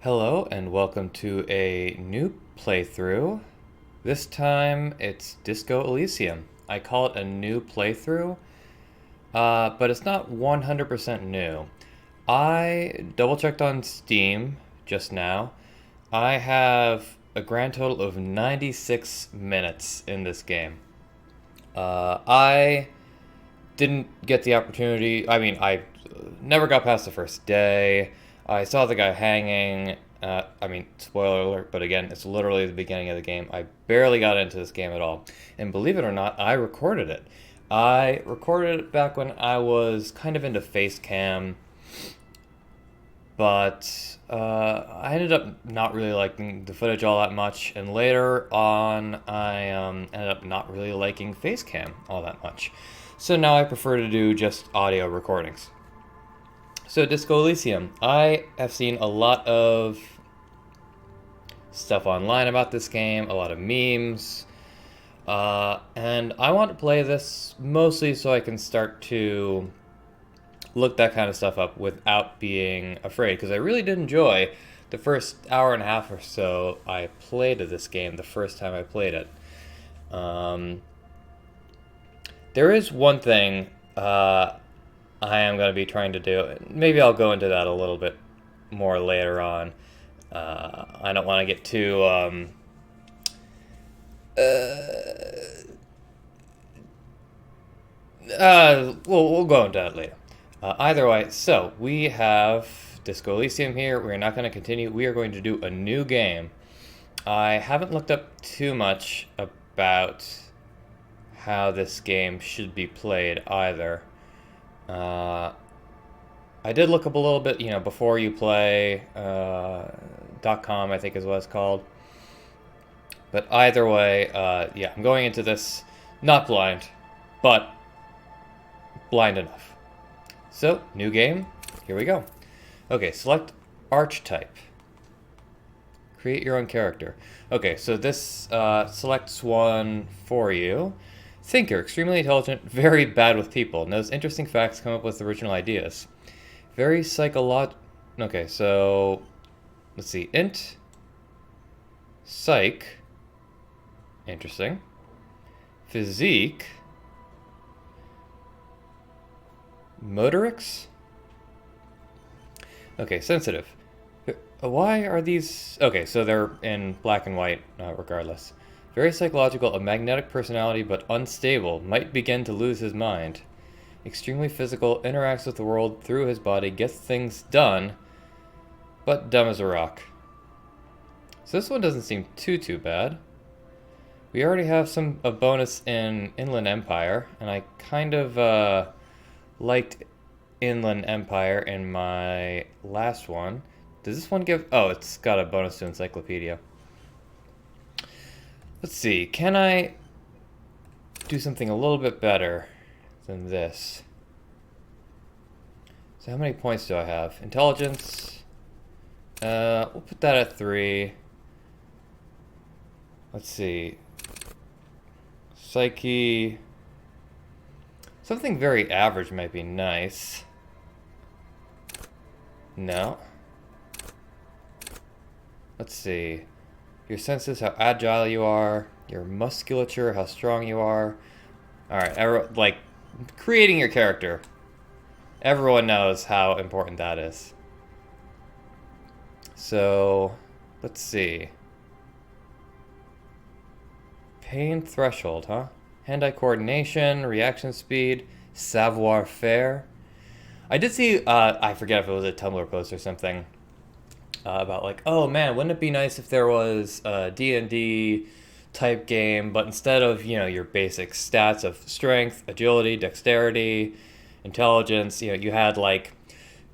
Hello and welcome to a new playthrough. This time it's Disco Elysium. I call it a new playthrough, but it's not 100% new. I double checked on Steam just now. I have a grand total of 96 minutes in this game. I didn't get the opportunity. I never got past the first day. I saw the guy hanging. Spoiler alert, but again, it's literally the beginning of the game. I barely got into this game at all. And believe it or not, I recorded it. I recorded it back when I was kind of into face cam, but I ended up not really liking the footage all that much. And later on, I ended up not really liking face cam all that much. So now I prefer to do just audio recordings. So Disco Elysium, I have seen a lot of stuff online about this game, a lot of memes, and I want to play this mostly so I can start to look that kind of stuff up without being afraid, because I really did enjoy the first hour and a half or so I played of this game the first time I played it. There is one thing I am going to be trying to do. Maybe I'll go into that a little bit more later on. I don't want to get too we'll go into that later. Either way, so we have Disco Elysium here. We're not going to continue. We are going to do a new game. I haven't looked up too much about how this game should be played either. I did look up a little bit, before you play, .com, I think is what it's called. But either way, I'm going into this not blind, but blind enough. So, new game, here we go. Okay, select archetype. Create your own character. Okay, so this selects one for you. Thinker, extremely intelligent, very bad with people. Knows interesting facts, come up with original ideas. Very Okay, so let's see. Int. Psych. Interesting. Physique. Motorics. Okay, sensitive. Why are these... Okay, so they're in black and white, regardless. Very psychological, a magnetic personality, but unstable, might begin to lose his mind. Extremely physical, interacts with the world through his body, gets things done, but dumb as a rock. So this one doesn't seem too bad. We already have a bonus in Inland Empire, and I kind of liked Inland Empire in my last one. Does this one give... Oh, it's got a bonus to Encyclopedia. Let's see, can I do something a little bit better than this? So how many points do I have? Intelligence, we'll put that at 3. Let's see. Psyche. Something very average might be nice. No. Let's see. Your senses, how agile you are. Your musculature, how strong you are. Alright, like, creating your character. Everyone knows how important that is. So, let's see. Pain threshold, huh? Hand-eye coordination, reaction speed, savoir-faire. I did see, I forget if it was a Tumblr post or something, about like, oh man, wouldn't it be nice if there was a D&D type game, but instead of, your basic stats of strength, agility, dexterity, intelligence, you had like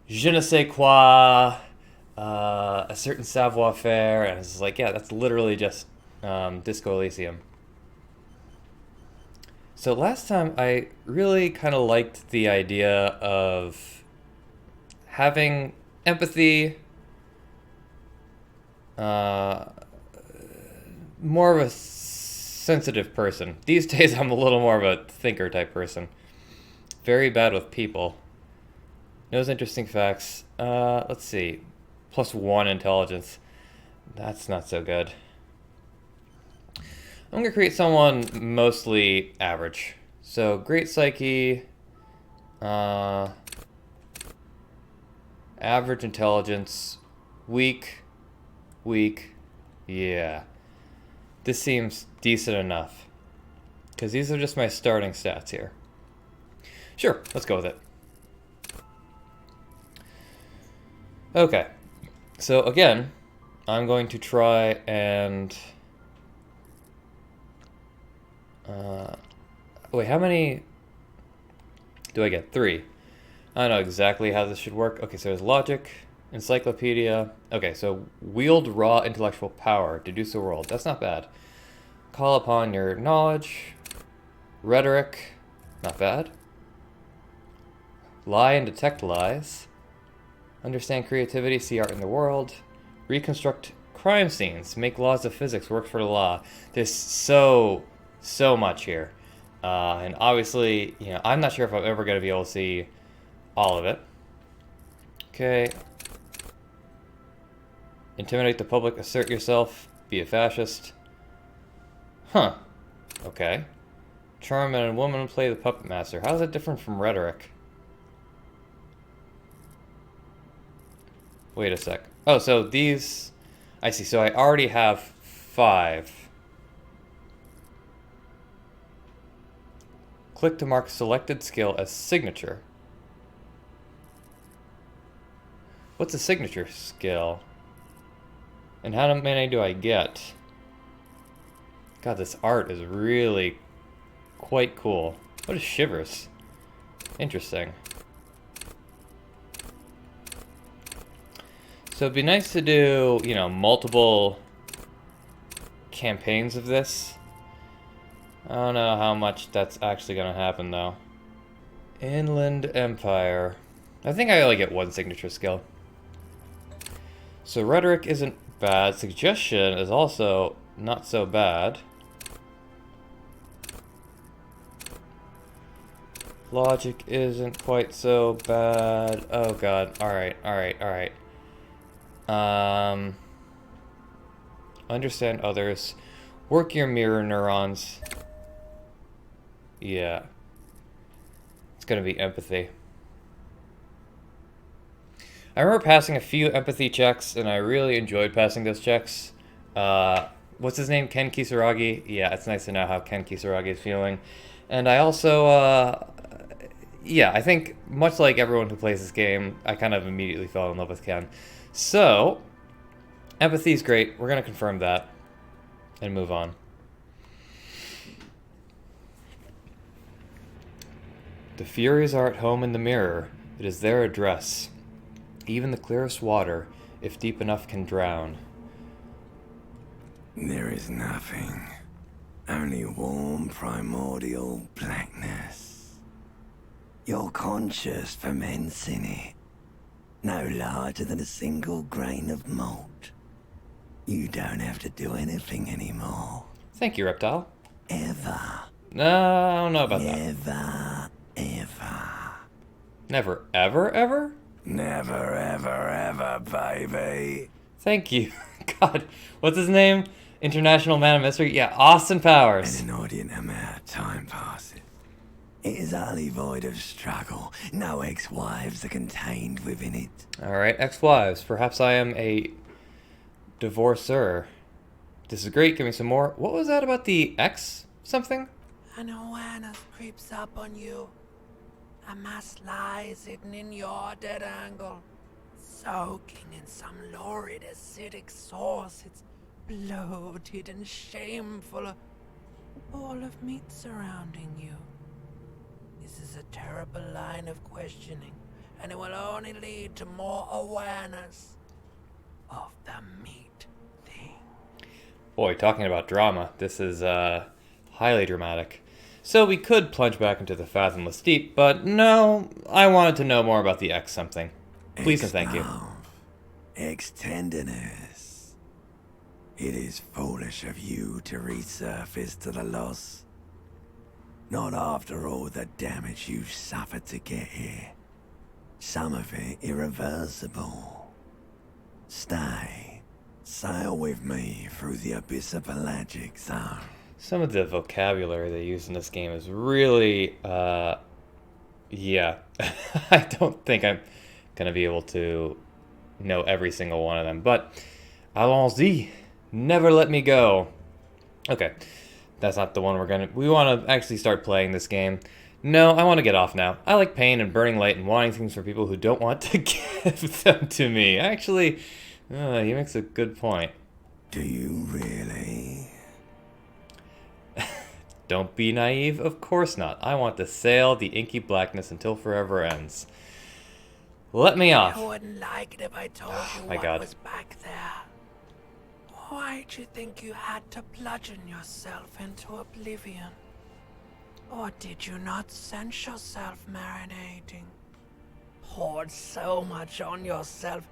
je ne sais quoi, a certain savoir-faire, and it's like, yeah, that's literally just Disco Elysium. So last time I really kind of liked the idea of having empathy, more of a sensitive person. These days I'm a little more of a thinker type person. Very bad with people. Knows interesting facts. Let's see. +1 intelligence. That's not so good. I'm gonna create someone mostly average. So great psyche, average intelligence, weak, yeah. This seems decent enough. Because these are just my starting stats here. Sure, let's go with it. Okay, so again, I'm going to try and... wait, how many do I get? 3. I don't know exactly how this should work. Okay, so there's logic, encyclopedia. Okay, so wield raw intellectual power, deduce the world. That's not bad. Call upon your knowledge. Rhetoric, not bad. Lie and detect lies. Understand creativity, see art in the world. Reconstruct crime scenes, make laws of physics work for the law. There's so much here. And obviously, you know, I'm not sure if I'm ever going to be able to see all of it. Okay. Intimidate the public, assert yourself, be a fascist. Huh. Okay. Charm and a woman play the puppet master. How is that different from rhetoric? Wait a sec. Oh, so these... I see. So I already have 5. Click to mark selected skill as signature. What's a signature skill? And how many do I get? God, this art is really quite cool. What is shivers? Interesting. So it'd be nice to do, you know, multiple campaigns of this. I don't know how much that's actually going to happen, though. Inland Empire. I think I only get 1 signature skill. So rhetoric isn't bad. Suggestion is also not so bad. Logic isn't quite so bad. Oh god. Alright. Understand others. Work your mirror neurons. Yeah. It's gonna be empathy. I remember passing a few empathy checks, and I really enjoyed passing those checks. What's his name? Ken Kisaragi? Yeah, it's nice to know how Ken Kisaragi is feeling. And I also, yeah, I think much like everyone who plays this game, I kind of immediately fell in love with Ken. So, empathy's great. We're going to confirm that and move on. The Furies are at home in the mirror. It is their address. Even the clearest water, if deep enough, can drown. There is nothing. Only warm primordial blackness. Your conscious ferments in it. No larger than a single grain of malt. You don't have to do anything anymore. Thank you, Reptile. Ever. No, I don't know about that. Never, ever. Never, ever? Never, ever, baby. Thank you. God, what's his name? International Man of Mystery? Yeah, Austin Powers. An inordinate amount of time passes. It is utterly void of struggle. No ex-wives are contained within it. Alright, ex-wives. Perhaps I am a divorcer. This is great. Give me some more. What was that about the ex something? An awareness creeps up on you. A mass lies hidden in your dead angle, soaking in some lurid acidic sauce. It's bloated and shameful. A ball of meat surrounding you. This is a terrible line of questioning, and it will only lead to more awareness of the meat thing. Boy, talking about drama, this is highly dramatic. So we could plunge back into the fathomless deep, but no, I wanted to know more about the X something. Please and thank you. Ex-love, ex-tenderness. It is foolish of you to resurface to the loss. Not after all the damage you've suffered to get here. Some of it irreversible. Stay. Sail with me through the abyss of pelagic zone. Some of the vocabulary they use in this game is really, yeah. I don't think I'm gonna be able to know every single one of them, but allons-y. Never let me go. Okay, that's not the one we want to actually start playing this game. No, I want to get off now. I like pain and burning light and wanting things for people who don't want to give them to me. Actually, he makes a good point. Do you really? Don't be naive, of course not. I want to sail the inky blackness until forever ends. Let me off. You wouldn't like it if I told you My what God. was back there. Why'd you think you had to bludgeon yourself into oblivion? Or did you not sense yourself marinating? Poured so much on yourself.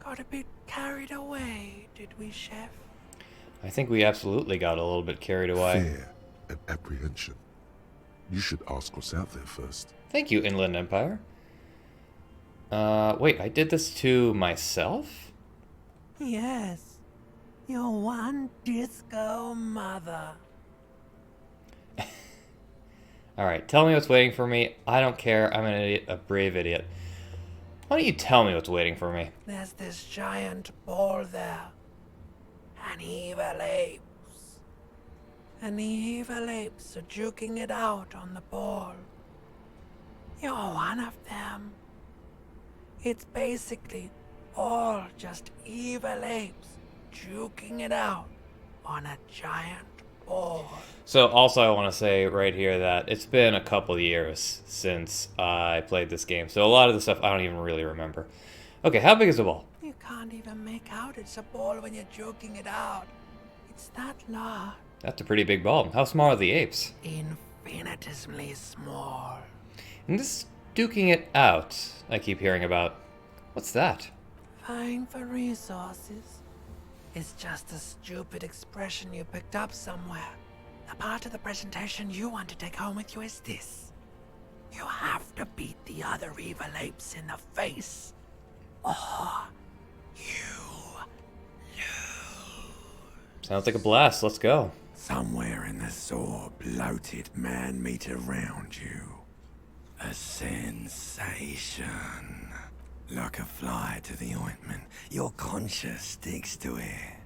Got a bit carried away, did we, Chef? I think we absolutely got a little bit carried away. Fear and apprehension. You should ask what's out there first. Thank you, Inland Empire. Wait, I did this to myself? Yes. Your one disco mother. Alright, tell me what's waiting for me. I don't care. I'm an idiot, a brave idiot. Why don't you tell me what's waiting for me? There's this giant ball there. And evil apes. And the evil apes are juking it out on the ball. You're one of them. It's basically all just evil apes juking it out on a giant ball. So also I want to say right here that it's been a couple years since I played this game. So a lot of the stuff I don't even really remember. Okay, how big is the ball? You can't even make out it's a ball when you're joking it out. It's that large. That's a pretty big ball. How small are the apes? Infinitesimally small. And this duking it out I keep hearing about. What's that? Vying for resources. It's just a stupid expression you picked up somewhere. The part of the presentation you want to take home with you is this. You have to beat the other evil apes in the face. Or you lose. Sounds like a blast. Let's go. Somewhere in the sore, bloated man-meat around you. A sensation. Like a fly to the ointment, your conscience sticks to it.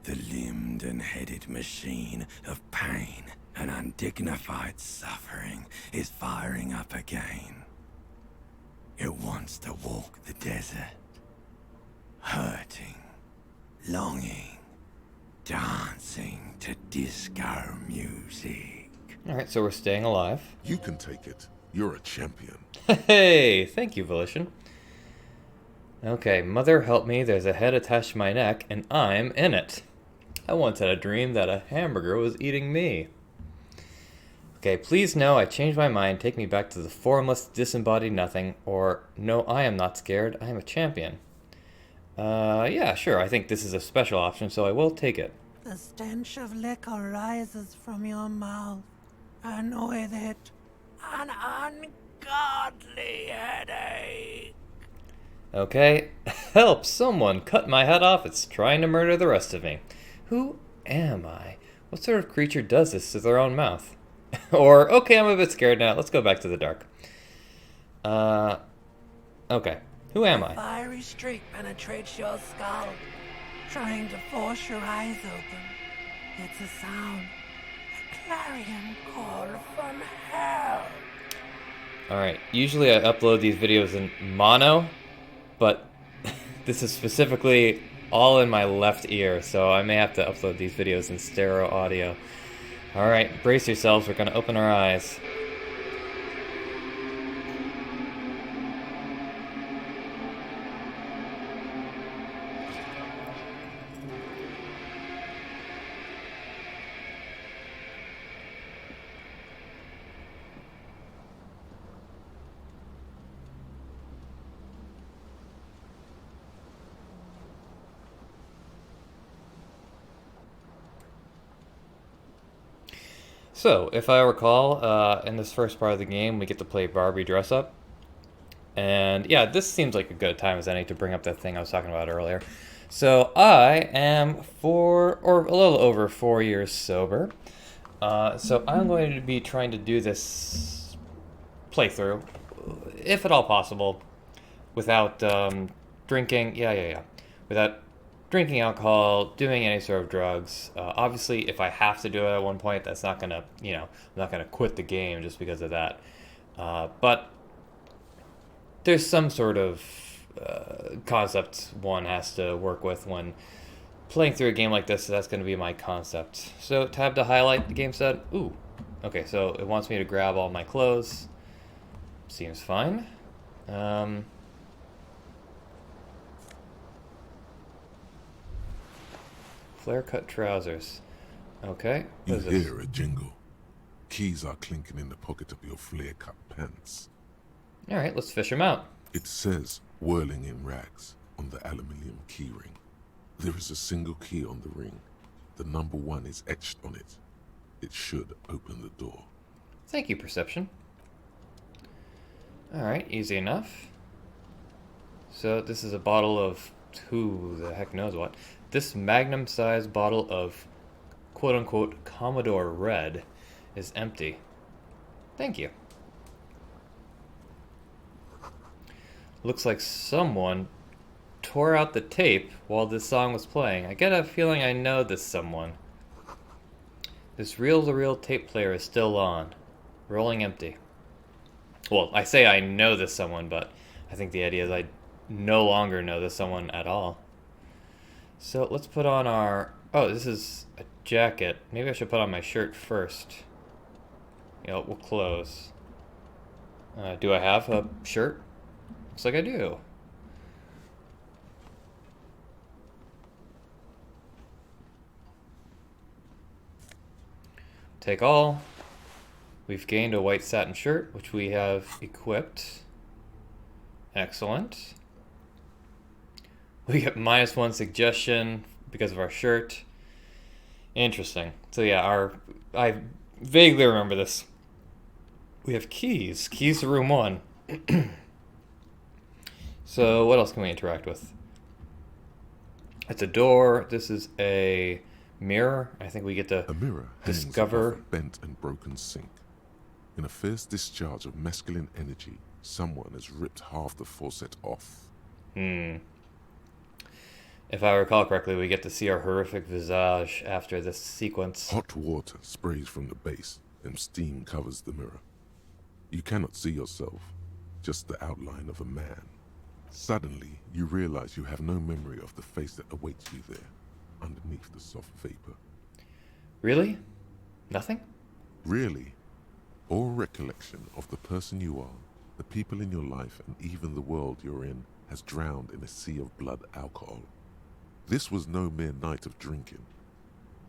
The limbed and headed machine of pain and undignified suffering is firing up again. It wants to walk the desert. Hurting, longing, dancing to disco music. Alright, so we're staying alive. You can take it. You're a champion. Hey, thank you, Volition. Okay, Mother help me, there's a head attached to my neck, and I'm in it. I once had a dream that a hamburger was eating me. Okay, please no, I changed my mind, take me back to the formless, disembodied nothing, or no, I am not scared, I am a champion. Yeah, sure, I think this is a special option, so I will take it. The stench of liquor rises from your mouth, and with it, an ungodly headache. Okay, help, someone cut my head off, it's trying to murder the rest of me. Who am I? What sort of creature does this to their own mouth? Or, okay, I'm a bit scared now, let's go back to the dark. Okay, who am I? A fiery streak penetrates your skull, trying to force your eyes open. It's a sound, a clarion call from hell. Alright, usually I upload these videos in mono, but this is specifically all in my left ear, so I may have to upload these videos in stereo audio. Alright, brace yourselves, we're gonna open our eyes. So, if I recall, in this first part of the game, we get to play Barbie dress up. And yeah, this seems like a good time as any to bring up that thing I was talking about earlier. So I am or a little over 4 years sober. So I'm going to be trying to do this playthrough, if at all possible, without drinking. Without drinking alcohol, doing any sort of drugs. Obviously, if I have to do it at one point, that's not gonna, I'm not gonna quit the game just because of that. But there's some sort of concept one has to work with when playing through a game like this. So that's going to be my concept. So tab to highlight, the game said. Ooh, okay, so it wants me to grab all my clothes. Seems fine. Flare cut trousers. Okay. You What is this? hear a jingle. Keys are clinking in the pocket of your flare-cut pants. All right, let's fish them out. It says whirling in rags on the aluminium keyring. There is a single key on the ring. The number 1 is etched on it. It should open the door. Thank you, perception. All right, easy enough. So this is a bottle of who the heck knows what. This magnum-sized bottle of quote-unquote Commodore Red is empty. Thank you. Looks like someone tore out the tape while this song was playing. I get a feeling I know this someone. This reel-to-reel tape player is still on. Rolling empty. Well, I say I know this someone, but I think the idea is I no longer know this someone at all. So let's put on our... Oh, this is a jacket. Maybe I should put on my shirt first. We'll close. Do I have a shirt? Looks like I do. Take all. We've gained a white satin shirt, which we have equipped. Excellent. We get -1 suggestion because of our shirt. Interesting. So yeah, I vaguely remember this. We have keys. Keys to room 1. So what else can we interact with? It's a door. This is a mirror. I think we get to A mirror hangs discover... above a bent and broken sink. In a fierce discharge of masculine energy, someone has ripped half the faucet off. If I recall correctly, we get to see our horrific visage after this sequence. Hot water sprays from the base, and steam covers the mirror. You cannot see yourself, just the outline of a man. Suddenly, you realize you have no memory of the face that awaits you there, underneath the soft vapor. Really? Nothing? Really, all recollection of the person you are, the people in your life, and even the world you're in has drowned in a sea of blood alcohol. This was no mere night of drinking.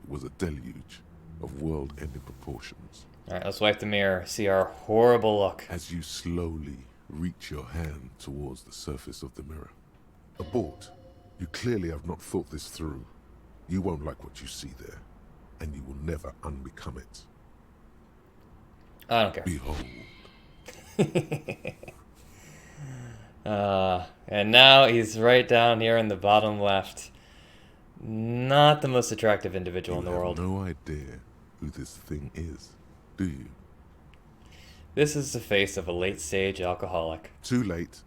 It was a deluge of world-ending proportions. Alright, let's wipe the mirror, see our horrible look. As you slowly reach your hand towards the surface of the mirror. Abort. You clearly have not thought this through. You won't like what you see there, and you will never unbecome it. I don't care. Behold. And now he's right down here in the bottom left. Not the most attractive individual in the world. You have no idea who this thing is, do you? This is the face of a late-stage alcoholic. Too late.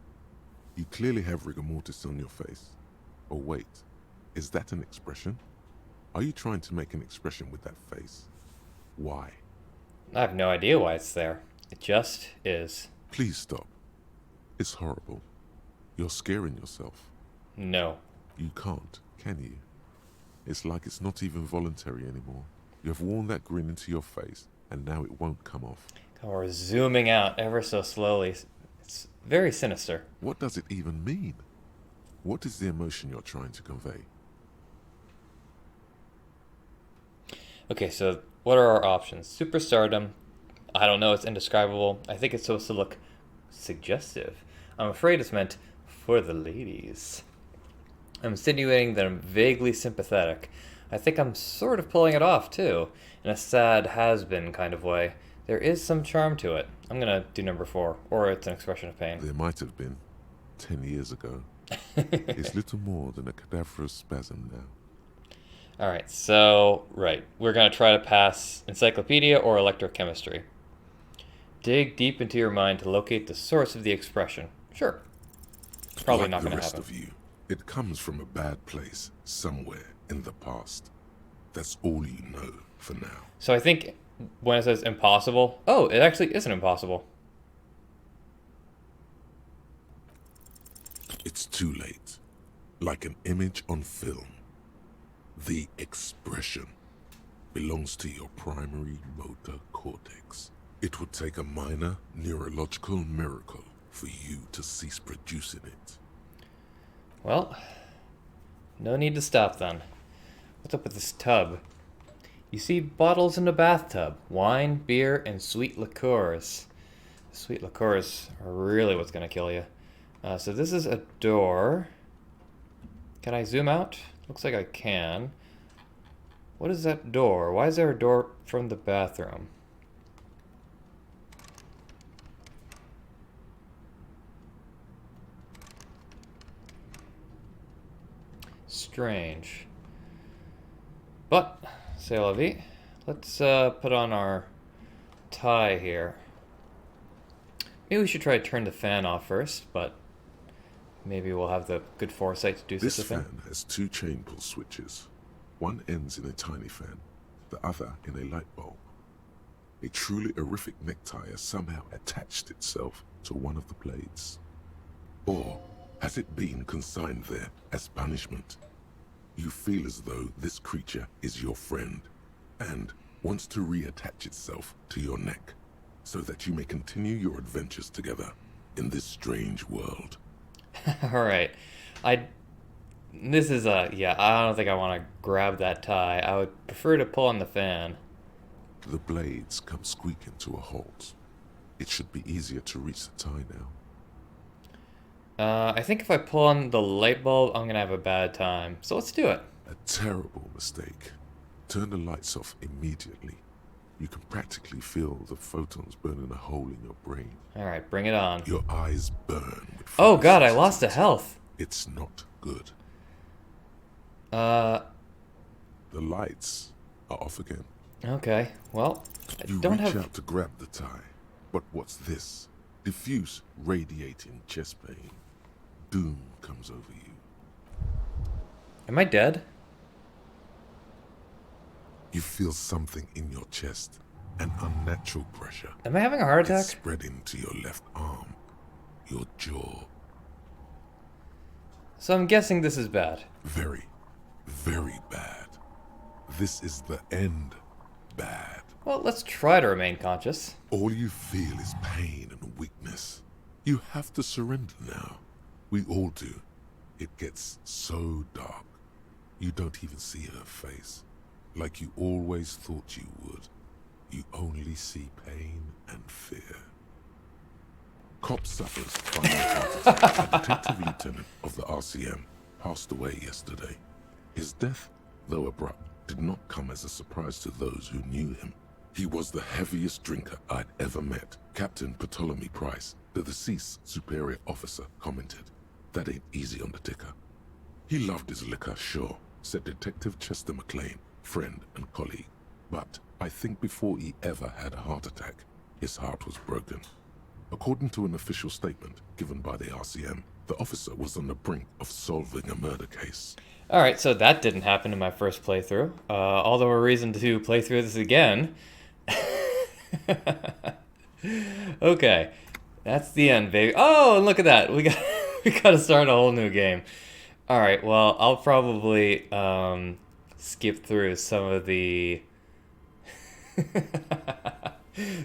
You clearly have rigor mortis on your face. Oh wait, is that an expression? Are you trying to make an expression with that face? Why? I have no idea why it's there. It just is. Please stop. It's horrible. You're scaring yourself. No. You can't, can you? It's like it's not even voluntary anymore. You have worn that grin into your face, and now it won't come off. We're zooming out ever so slowly. It's very sinister. What does it even mean? What is the emotion you're trying to convey? Okay, so what are our options? Superstardom. I don't know, it's indescribable. I think it's supposed to look suggestive. I'm afraid it's meant for the ladies. I'm insinuating that I'm vaguely sympathetic. I think I'm sort of pulling it off, too, in a sad has-been kind of way. There is some charm to it. I'm gonna do number 4, or it's an expression of pain. There might have been 10 years ago. It's little more than a cadaverous spasm now. Alright, so, right. We're gonna try to pass encyclopedia or electrochemistry. Dig deep into your mind to locate the source of the expression. Sure. Probably Like not the gonna rest happen. of you, it comes from a bad place somewhere in the past. That's all you know for now. So I think when it says impossible, oh, it actually isn't impossible. It's too late. Like an image on film. The expression belongs to your primary motor cortex. It would take a minor neurological miracle for you to cease producing it. Well, no need to stop then. What's up with this tub? You see bottles in the bathtub. Wine, beer, and sweet liqueurs. Sweet liqueurs are really what's gonna kill you. So this is a door. Can I zoom out? Looks like I can. What is that door? Why is there a door from the bathroom? Strange. But, c'est la vie. Let's put on our tie here. Maybe we should try to turn the fan off first, but maybe we'll have the good foresight to do This such a thing. fan has 2 chain pull switches. One ends in a tiny fan, the other in a light bulb. A truly horrific necktie has somehow attached itself to one of the blades. Or has it been consigned there as punishment? You feel as though this creature is your friend and wants to reattach itself to your neck so that you may continue your adventures together in this strange world. Alright. This is yeah, I don't think I want to grab that tie. I would prefer to pull on the fan. The blades come squeaking to a halt. It should be easier to reach the tie now. I think if I pull on the light bulb, I'm gonna have a bad time. So let's do it. A terrible mistake. Turn the lights off immediately. You can practically feel the photons burning a hole in your brain. Alright, bring it on. Your eyes burn with Oh god, I photosensitivity. lost a health. It's not good. Uh, The lights are off again. okay. Well, I You don't reach have... out to grab the tie. But what's this? Diffuse, radiating chest pain. Doom comes over you. Am I dead? You feel something in your chest. An unnatural pressure. Am I having a heart attack? It's spreading to your left arm. Your jaw. So I'm guessing this is bad. Very, very bad. This is the end bad. Well, let's try to remain conscious. All you feel is pain and weakness. You have to surrender now. We all do. It gets so dark. You don't even see her face. Like you always thought you would. You only see pain and fear. Cop suffers final heart attack. A detective lieutenant of the RCM passed away yesterday. His death, though abrupt, did not come as a surprise to those who knew him. He was the heaviest drinker I'd ever met. Captain Ptolemy Price, the deceased superior officer, commented, "That ain't easy on the ticker." He loved his liquor, sure, said Detective Chester McLean, friend and colleague. But I think before he ever had a heart attack, his heart was broken. According to an official statement given by the RCM, the officer was on the brink of solving a murder case. Alright, so that didn't happen in my first playthrough. All the more reason to play through this again. Okay, that's the end, baby. Oh, and look at that. We got to start a whole new game. Alright, well, I'll probably skip through some of the...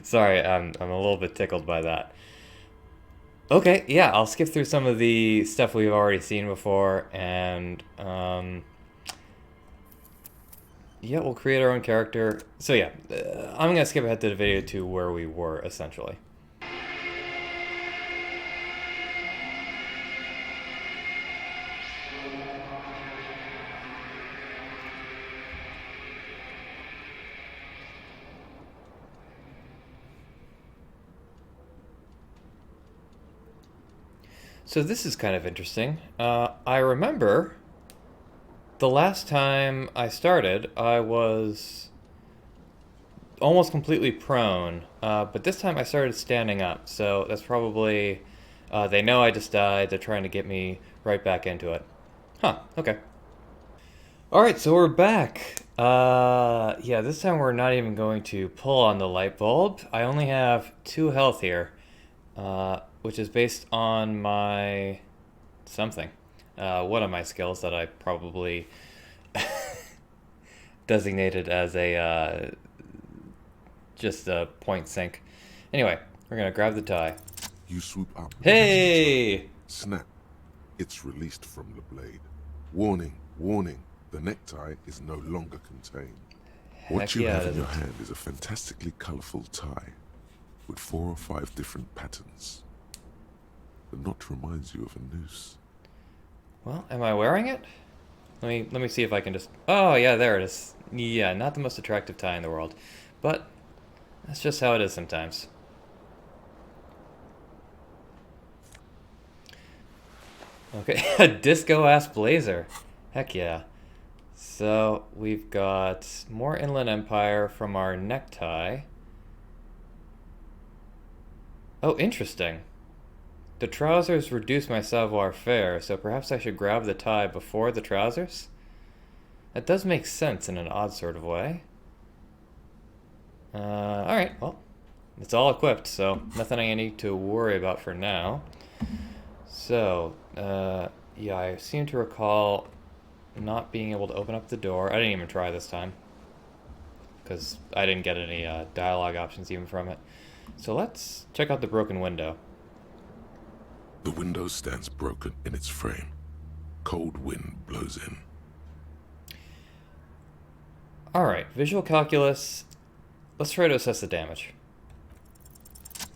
Sorry, I'm a little bit tickled by that. Okay, yeah, I'll skip through some of the stuff we've already seen before, and yeah, we'll create our own character. So yeah, I'm gonna skip ahead to the video to where we were, essentially. So this is kind of interesting. I remember the last time I started, I was almost completely prone, but this time I started standing up. So that's probably they know I just died. They're trying to get me right back into it. Huh. Okay. All right, so we're back. Yeah, this time we're not even going to pull on the light bulb. I only have 2 health here, which is based on my something. One of my skills that I probably designated as a just a point sink. Anyway, we're gonna grab the tie. You swoop up. Hey! Snap. It's released from the blade. Warning, warning. The necktie is no longer contained. What Heck you yeah, have it in your isn't. hand is a fantastically colorful tie with 4 or 5 different patterns. The knot reminds you of a noose. Well, am I wearing it? Let me see if I can just. Oh yeah, there it is. Yeah, not the most attractive tie in the world, but that's just how it is sometimes. Okay, a disco ass blazer. Heck yeah. So we've got more Inland Empire from our necktie. Oh, interesting. The trousers reduce my savoir faire, so perhaps I should grab the tie before the trousers? That does make sense in an odd sort of way. Alright, well, it's all equipped, so nothing I need to worry about for now. So, yeah, I seem to recall not being able to open up the door. I didn't even try this time, because I didn't get any dialogue options even from it. So let's check out the broken window. The window stands broken in its frame. Cold wind blows in. Alright, visual calculus. Let's try to assess the damage.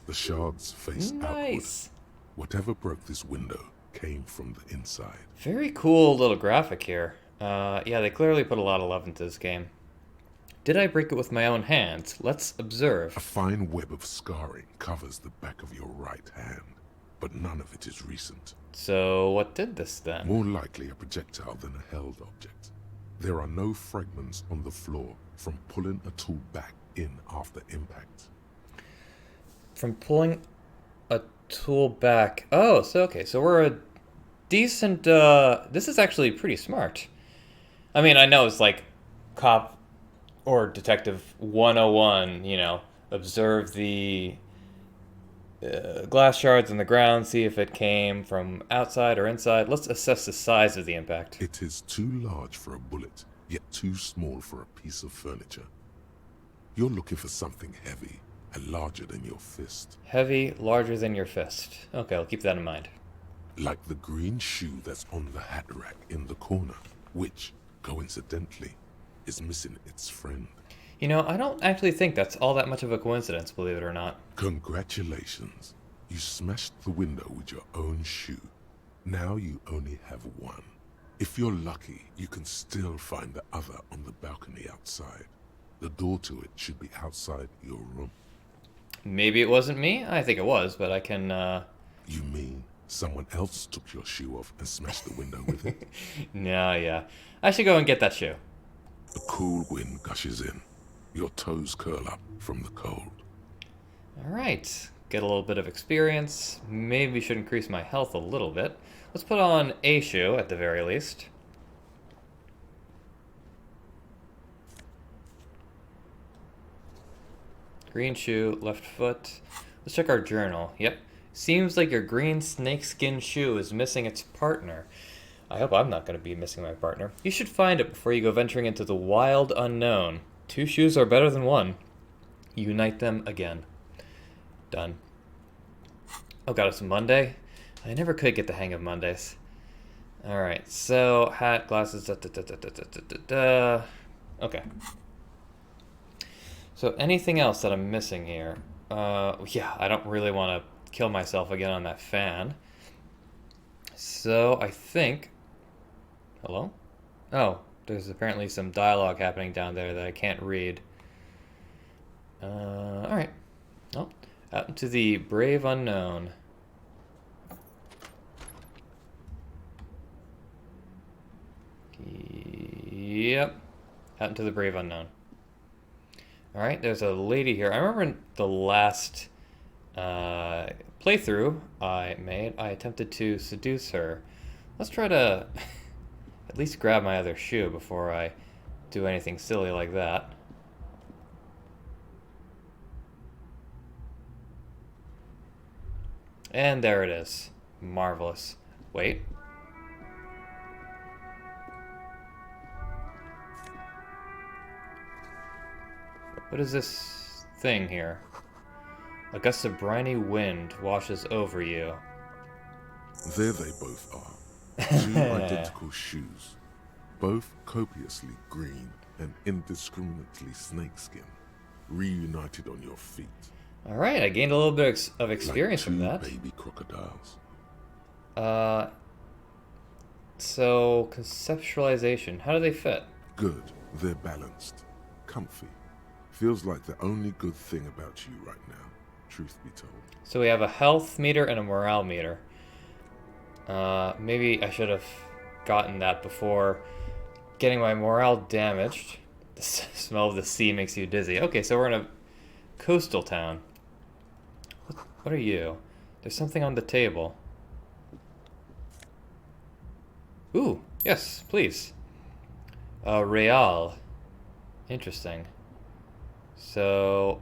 The shards face outward. Nice! Whatever broke this window came from the inside. Very cool little graphic here. Yeah, they clearly put a lot of love into this game. Did I break it with my own hands? Let's observe. A fine web of scarring covers the back of your right hand, but none of it is recent. So, what did this then? More likely a projectile than a held object. There are no fragments on the floor from pulling a tool back in after impact. From pulling a tool back. Oh, so okay, so we're a decent, this is actually pretty smart. I mean, I know it's like cop or detective 101, you know, observe the glass shards on the ground, see if it came from outside or inside. Let's assess the size of the impact. It is too large for a bullet, yet too small for a piece of furniture. You're looking for something heavy and larger than your fist. Heavy, larger than your fist. Okay, I'll keep that in mind. Like the green shoe that's on the hat rack in the corner, which, coincidentally, is missing its friend. You know, I don't actually think that's all that much of a coincidence, believe it or not. Congratulations. You smashed the window with your own shoe. Now you only have one. If you're lucky, you can still find the other on the balcony outside. The door to it should be outside your room. Maybe it wasn't me? I think it was, but I can, You mean someone else took your shoe off and smashed the window with it? No, yeah. I should go and get that shoe. A cool wind gushes in. Your toes curl up from the cold. Alright. Get a little bit of experience. Maybe we should increase my health a little bit. Let's put on a shoe, at the very least. Green shoe, left foot. Let's check our journal. Yep. Seems like your green snakeskin shoe is missing its partner. I hope I'm not going to be missing my partner. You should find it before you go venturing into the wild unknown. 2 shoes are better than 1. Unite them again. Done. Oh god, it's Monday? I never could get the hang of Mondays. Alright, so hat, glasses, Okay. So anything else that I'm missing here? Yeah, I don't really want to kill myself again on that fan. So I think... Hello? Oh, there's apparently some dialogue happening down there that I can't read. Alright. Oh, out into the brave unknown. Yep. Out into the brave unknown. Alright, there's a lady here. I remember in the last playthrough I made, I attempted to seduce her. Let's try to at least grab my other shoe before I do anything silly like that. And there it is. Marvelous. Wait. What is this thing here? A gust of briny wind washes over you. There they both are. Two identical shoes. Both copiously green and indiscriminately snakeskin. Reunited on your feet. Alright, I gained a little bit of experience from that. Baby crocodiles. So, conceptualization. How do they fit? Good. They're balanced. Comfy. Feels like the only good thing about you right now, truth be told. So we have a health meter and a morale meter. Maybe I should have gotten that before getting my morale damaged. The smell of the sea makes you dizzy. Okay, so we're in a coastal town. What are you? There's something on the table. Ooh, yes, please. Real. Interesting. So,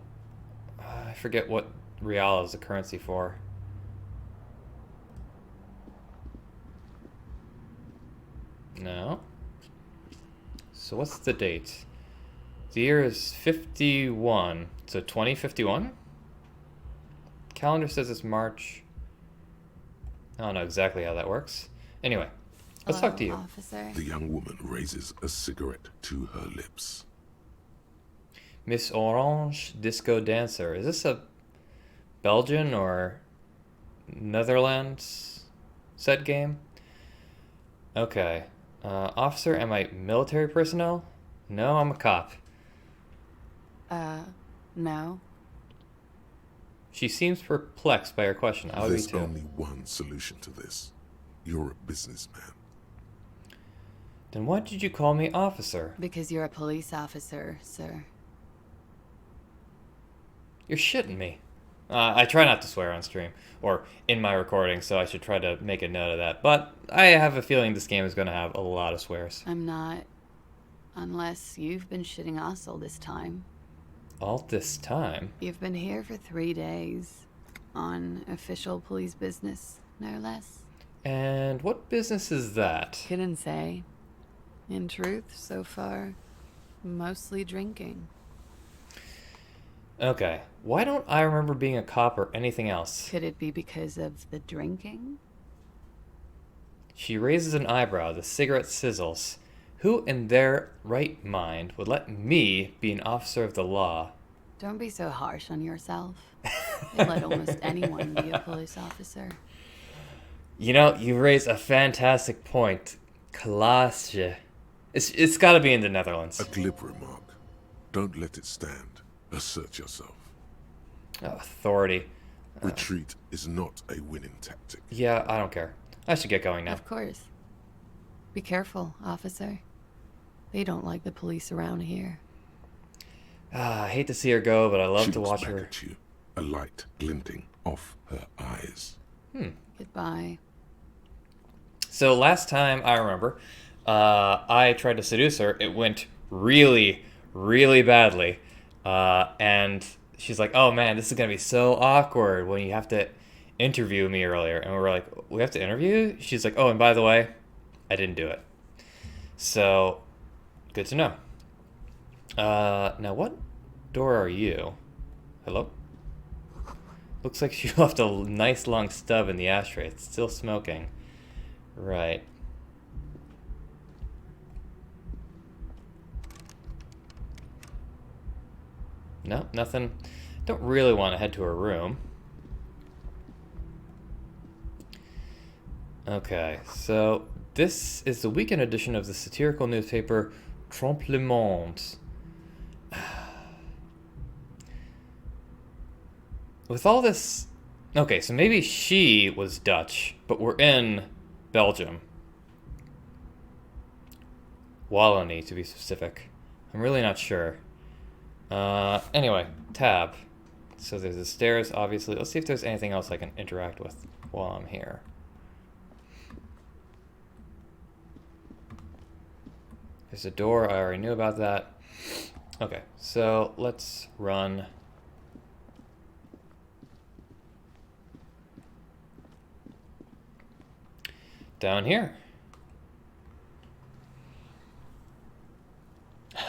I forget what real is the currency for. No. So what's the date? The year is 51. So 2051? Calendar says it's March. I don't know exactly how that works. Anyway, let's talk to you. Officer. The young woman raises a cigarette to her lips. Miss Orange, disco dancer. Is this a Belgian or Netherlands set game? Okay. Officer, am I military personnel? No, I'm a cop. No. She seems perplexed by her question. I would be There's too. only one solution to this. You're a businessman. Then why did you call me officer? Because you're a police officer, sir. You're shitting me. I try not to swear on stream or in my recording, so I should try to make a note of that. But I have a feeling this game is going to have a lot of swears. I'm not. Unless you've been shitting us all this time. All this time? You've been here for 3 days. On official police business, no less. And what business is that? Couldn't say. In truth, so far, mostly drinking. Okay, why don't I remember being a cop or anything else? Could it be because of the drinking? She raises an eyebrow, the cigarette sizzles. Who in their right mind would let me be an officer of the law? Don't be so harsh on yourself. You'll let almost anyone be a police officer. You know, you raise a fantastic point. Klaasje. It's gotta be in the Netherlands. A glib remark. Don't let it stand. Assert yourself. Oh, authority. Retreat is not a winning tactic. Yeah, I don't care. I should get going now. Of course. Be careful, officer. They don't like the police around here. I hate to see her go, but I love She to looks watch back her. at you, a light glinting off her eyes. Goodbye. So last time I remember, I tried to seduce her. It went really, really badly. And she's like, oh man, this is going to be so awkward when you have to interview me earlier. And we're like, we have to interview you? She's like, oh, and by the way, I didn't do it. So, good to know. Now what door are you? Hello? Looks like she left a nice long stub in the ashtray. It's still smoking. Right. No, nothing. Don't really want to head to her room. Okay, so this is the weekend edition of the satirical newspaper Trompe le Monde. With all this... Okay, so maybe she was Dutch, but we're in Belgium. Wallonie, to be specific. I'm really not sure. Anyway, tab. So there's the stairs, obviously. Let's see if there's anything else I can interact with while I'm here. There's a door. I already knew about that. Okay, so let's run. Down here.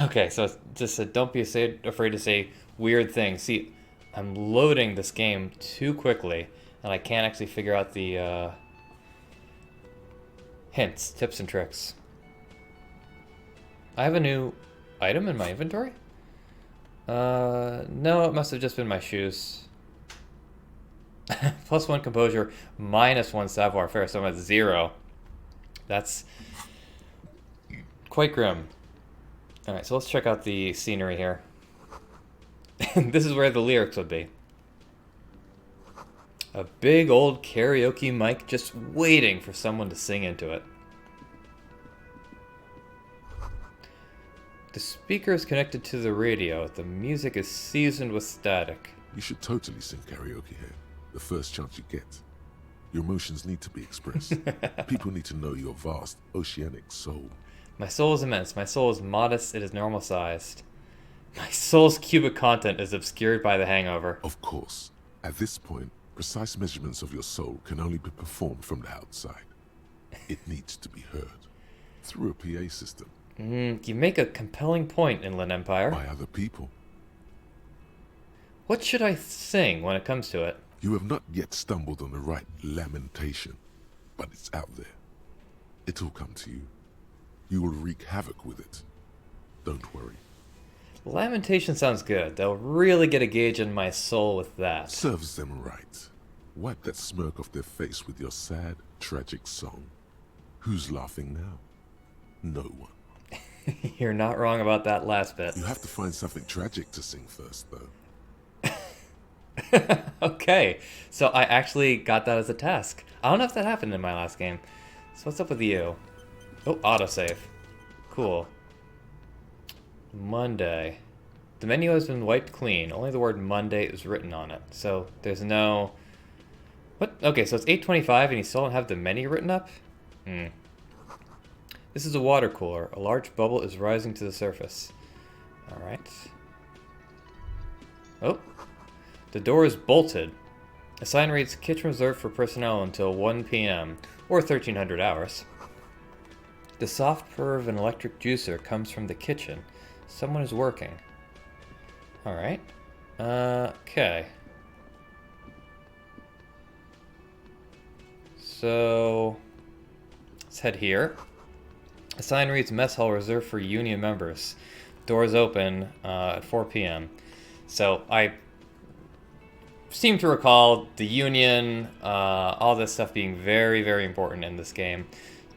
Okay, so it's just said, don't be afraid to say weird things. See, I'm loading this game too quickly, and I can't actually figure out the hints, tips, and tricks. I have a new item in my inventory? No, it must have just been my shoes. +1 composure, -1 savoir faire, so I'm at 0. That's quite grim. Alright, so let's check out the scenery here. This is where the lyrics would be. A big old karaoke mic just waiting for someone to sing into it. The speaker is connected to the radio. The music is seasoned with static. You should totally sing karaoke here, the first chance you get. Your emotions need to be expressed. People need to know your vast, oceanic soul. My soul is immense. My soul is modest. It is normal sized. My soul's cubic content is obscured by the hangover. Of course, at this point, precise measurements of your soul can only be performed from the outside. It needs to be heard through a PA system. You make a compelling point, Inland Empire. By other people. What should I sing when it comes to it? You have not yet stumbled on the right lamentation, but it's out there. It'll come to you. You will wreak havoc with it. Don't worry. Lamentation sounds good. They'll really get a gauge on my soul with that. Serves them right. Wipe that smirk off their face with your sad, tragic song. Who's laughing now? No one. You're not wrong about that last bit. You have to find something tragic to sing first, though. Okay, so I actually got that as a task. I don't know if that happened in my last game. So what's up with you? Oh, autosave. Cool. Monday. The menu has been wiped clean. Only the word Monday is written on it. So there's no... What? Okay, so it's 8:25 and you still don't have the menu written up? This is a water cooler. A large bubble is rising to the surface. Alright. Oh. The door is bolted. A sign reads, kitchen reserved for personnel until 1 p.m. or 1300 hours. The soft purr of an electric juicer comes from the kitchen. Someone is working. Alright. Okay. So, let's head here. A sign reads, mess hall reserved for union members. Doors open at 4 p.m. So, I seem to recall the union, all this stuff being very, very important in this game.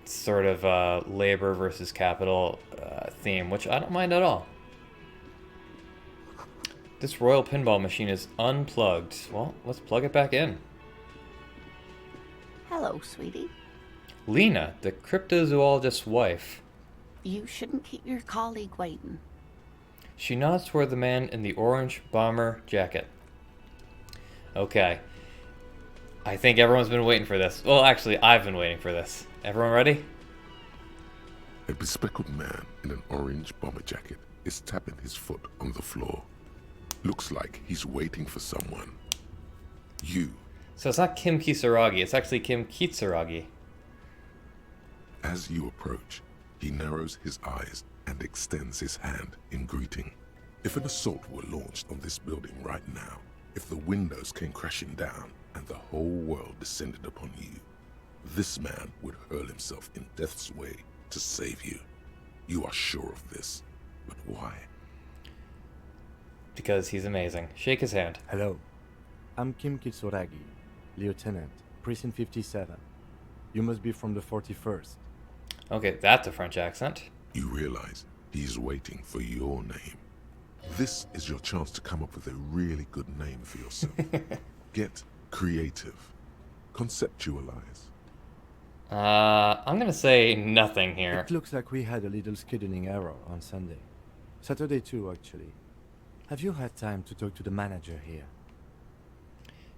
It's sort of labor versus capital theme, which I don't mind at all. This royal pinball machine is unplugged. Well, let's plug it back in. Hello, sweetie. Lena, the cryptozoologist's wife. You shouldn't keep your colleague waiting. She nods toward the man in the orange bomber jacket. Okay. I think everyone's been waiting for this. Well, actually, I've been waiting for this. Everyone ready? A bespectacled man in an orange bomber jacket is tapping his foot on the floor. Looks like he's waiting for someone. You. So it's not Kim Kisaragi, it's actually Kim Kitsuragi. As you approach, he narrows his eyes and extends his hand in greeting. If an assault were launched on this building right now, if the windows came crashing down and the whole world descended upon you, this man would hurl himself in death's way to save you. You are sure of this, but why? Because he's amazing. Shake his hand. Hello, I'm Kim Kitsuragi, Lieutenant, Precinct 57. You must be from the 41st. Okay, that's a French accent. You realize he's waiting for your name. This is your chance to come up with a really good name for yourself. Get creative. Conceptualize. I'm gonna say nothing here. It looks like we had a little scheduling error on Sunday. Saturday too, actually. Have you had time to talk to the manager here?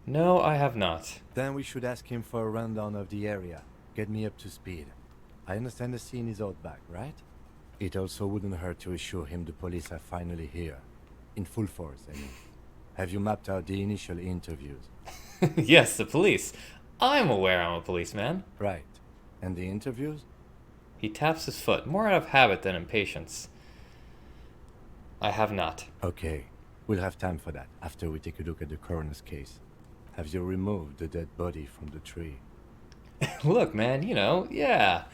No, I have not. Then we should ask him for a rundown of the area. Get me up to speed. I understand the scene is out back, right? It also wouldn't hurt to assure him the police are finally here. In full force, I mean. Have you mapped out the initial interviews? Yes, the police. I'm aware I'm a policeman. Right. And the interviews? He taps his foot, more out of habit than impatience. I have not. Okay. We'll have time for that after we take a look at the coroner's case. Have you removed the dead body from the tree? Look, man, yeah.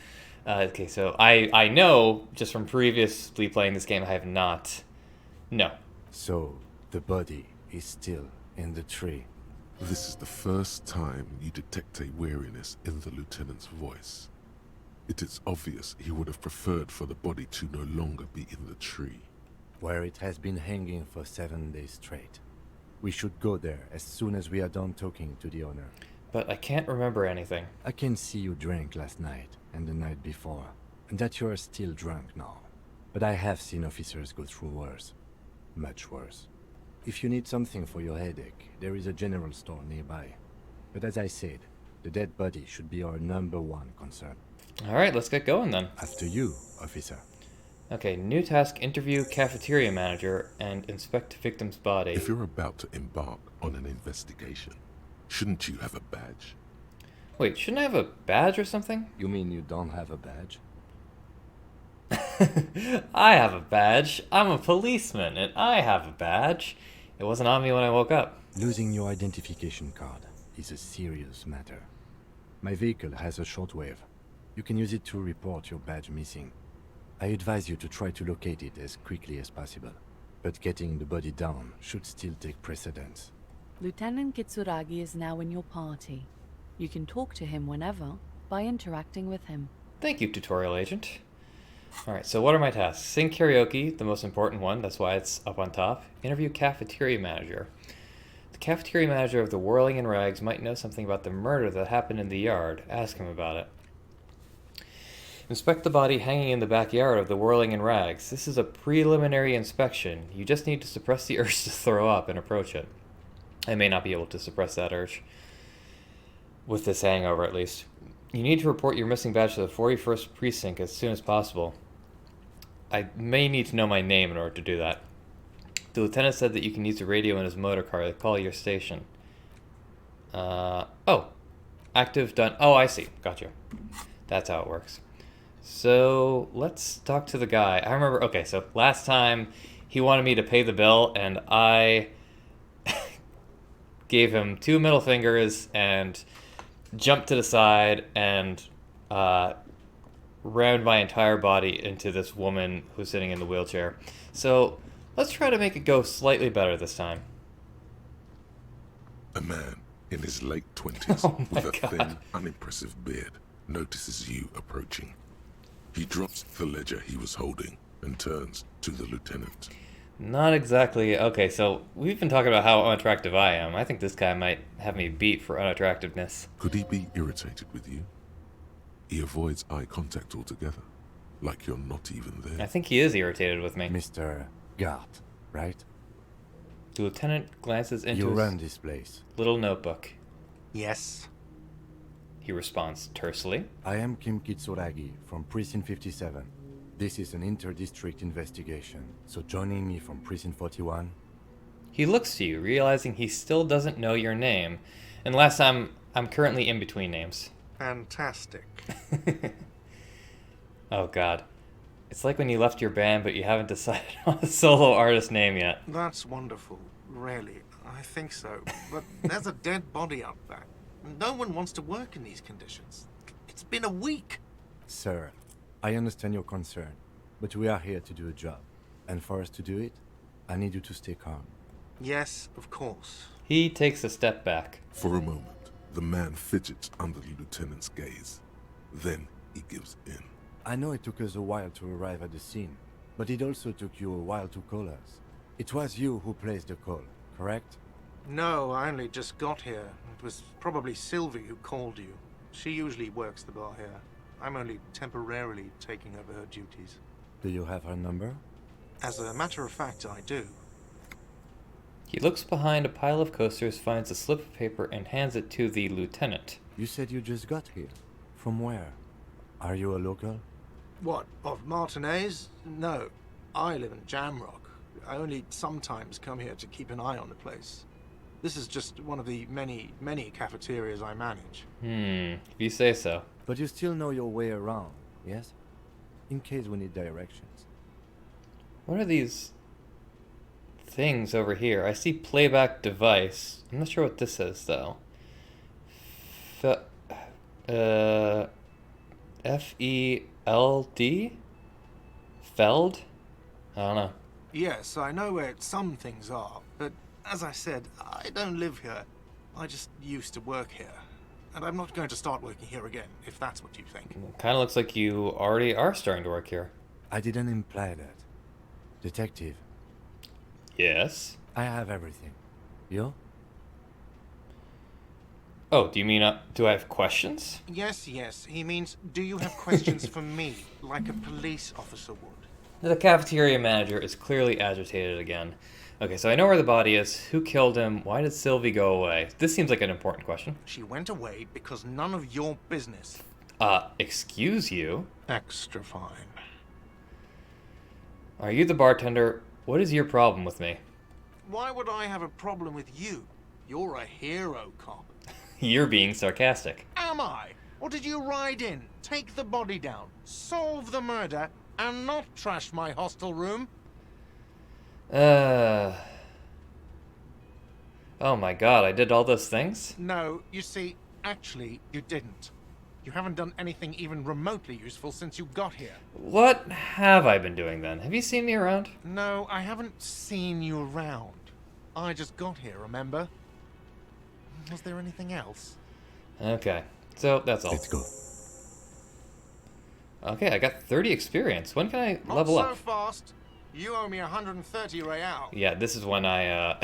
Okay, so I know, just from previously playing this game, I have not. No. So, the body is still in the tree. This is the first time you detect a weariness in the lieutenant's voice. It is obvious he would have preferred for the body to no longer be in the tree. Where it has been hanging for 7 days straight. We should go there as soon as we are done talking to the owner. But I can't remember anything. I can see you drank last night and the night before, and that you are still drunk now. But I have seen officers go through worse. Much worse. If you need something for your headache, there is a general store nearby. But as I said, the dead body should be our #1 concern. Alright, let's get going then. After you, officer. Okay, new task, interview cafeteria manager and inspect victim's body. If you're about to embark on an investigation, shouldn't you have a badge? Wait, shouldn't I have a badge or something? You mean you don't have a badge? I have a badge. I'm a policeman, and I have a badge. It wasn't on me when I woke up. Losing your identification card is a serious matter. My vehicle has a shortwave. You can use it to report your badge missing. I advise you to try to locate it as quickly as possible. But getting the body down should still take precedence. Lieutenant Kitsuragi is now in your party. You can talk to him whenever by interacting with him. Thank you, tutorial agent. Alright, so what are my tasks? Sing karaoke, the most important one, that's why it's up on top. Interview cafeteria manager. The cafeteria manager of the Whirling in Rags might know something about the murder that happened in the yard. Ask him about it. Inspect the body hanging in the backyard of the Whirling in Rags. This is a preliminary inspection. You just need to suppress the urge to throw up and approach it. I may not be able to suppress that urge. With this hangover, at least. You need to report your missing badge to the 41st Precinct as soon as possible. I may need to know my name in order to do that. The lieutenant said that you can use the radio in his motor car to call your station. Oh. Active done. Oh, I see. Gotcha. That's how it works. So, let's talk to the guy. I remember, okay, so last time he wanted me to pay the bill, and I gave him 2 middle fingers and jumped to the side and rammed my entire body into this woman who's sitting in the wheelchair. So, let's try to make it go slightly better this time. A man in his late 20s Oh my with a God. thin, unimpressive beard notices you approaching. He drops the ledger he was holding and turns to the lieutenant. Not exactly. Okay, so we've been talking about how unattractive I am. I think this guy might have me beat for unattractiveness. Could he be irritated with you? He avoids eye contact altogether, like you're not even I there. think he is irritated with me. Mr. Gart, right? The lieutenant glances into You his run this place. little notebook. Yes. He responds tersely. I am Kim Kitsuragi from Precinct 57. This is an inter-district investigation, so joining me from Precinct 41... He looks to you, realizing he still doesn't know your name. And last time, I'm currently in between names. Fantastic. Oh god. It's like when you left your band, but you haven't decided on a solo artist name yet. That's wonderful. Really, I think so. But there's a dead body out back. No one wants to work in these conditions. It's been a week. Sir, I understand your concern, but we are here to do a job. And for us to do it, I need you to stay calm. Yes, of course. He takes a step back. For a moment, the man fidgets under the lieutenant's gaze. Then he gives in. I know it took us a while to arrive at the scene, but it also took you a while to call us. It was you who placed the call, correct? No, I only just got here. It was probably Sylvie who called you. She usually works the bar here. I'm only temporarily taking over her duties. Do you have her number? As a matter of fact, I do. He looks behind a pile of coasters, finds a slip of paper, and hands it to the lieutenant. You said you just got here. From where? Are you a local? What, of Martinez? No. I live in Jamrock. I only sometimes come here to keep an eye on the place. This is just one of the many, many cafeterias I manage. If you say so. But you still know your way around, yes? In case we need directions. What are these things over here? I see playback device. I'm not sure what this is, though. F-E-L-D? Feld? I don't know. Yes, I know where some things are, but as I said, I don't live here. I just used to work here. And I'm not going to start working here again, if that's what you think. Kind of looks like you already are starting to work here. I didn't imply that. Detective, Yes? I have everything. You? Oh, do you mean, do I have questions? Yes, he means, do you have questions for me, like a police officer would? The cafeteria manager is clearly agitated again. Okay, so I know where the body is. Who killed him? Why did Sylvie go away? This seems like an important question. She went away because none of your business. Excuse you? Extra fine. Are you the bartender? What is your problem with me? Why would I have a problem with you? You're a hero cop. You're being sarcastic. Am I? Or did you ride in, take the body down, solve the murder, and not trash my hostel room? Oh my god, I did all those things? No, you see, actually, you didn't. You haven't done anything even remotely useful since you got here. What have I been doing then? Have you seen me around? No, I haven't seen you around. I just got here, remember? Was there anything else? Okay, so that's all. Let's go. Okay, I got 30 experience. When can I Not level so up? fast. You owe me 130 real. Yeah, this is when I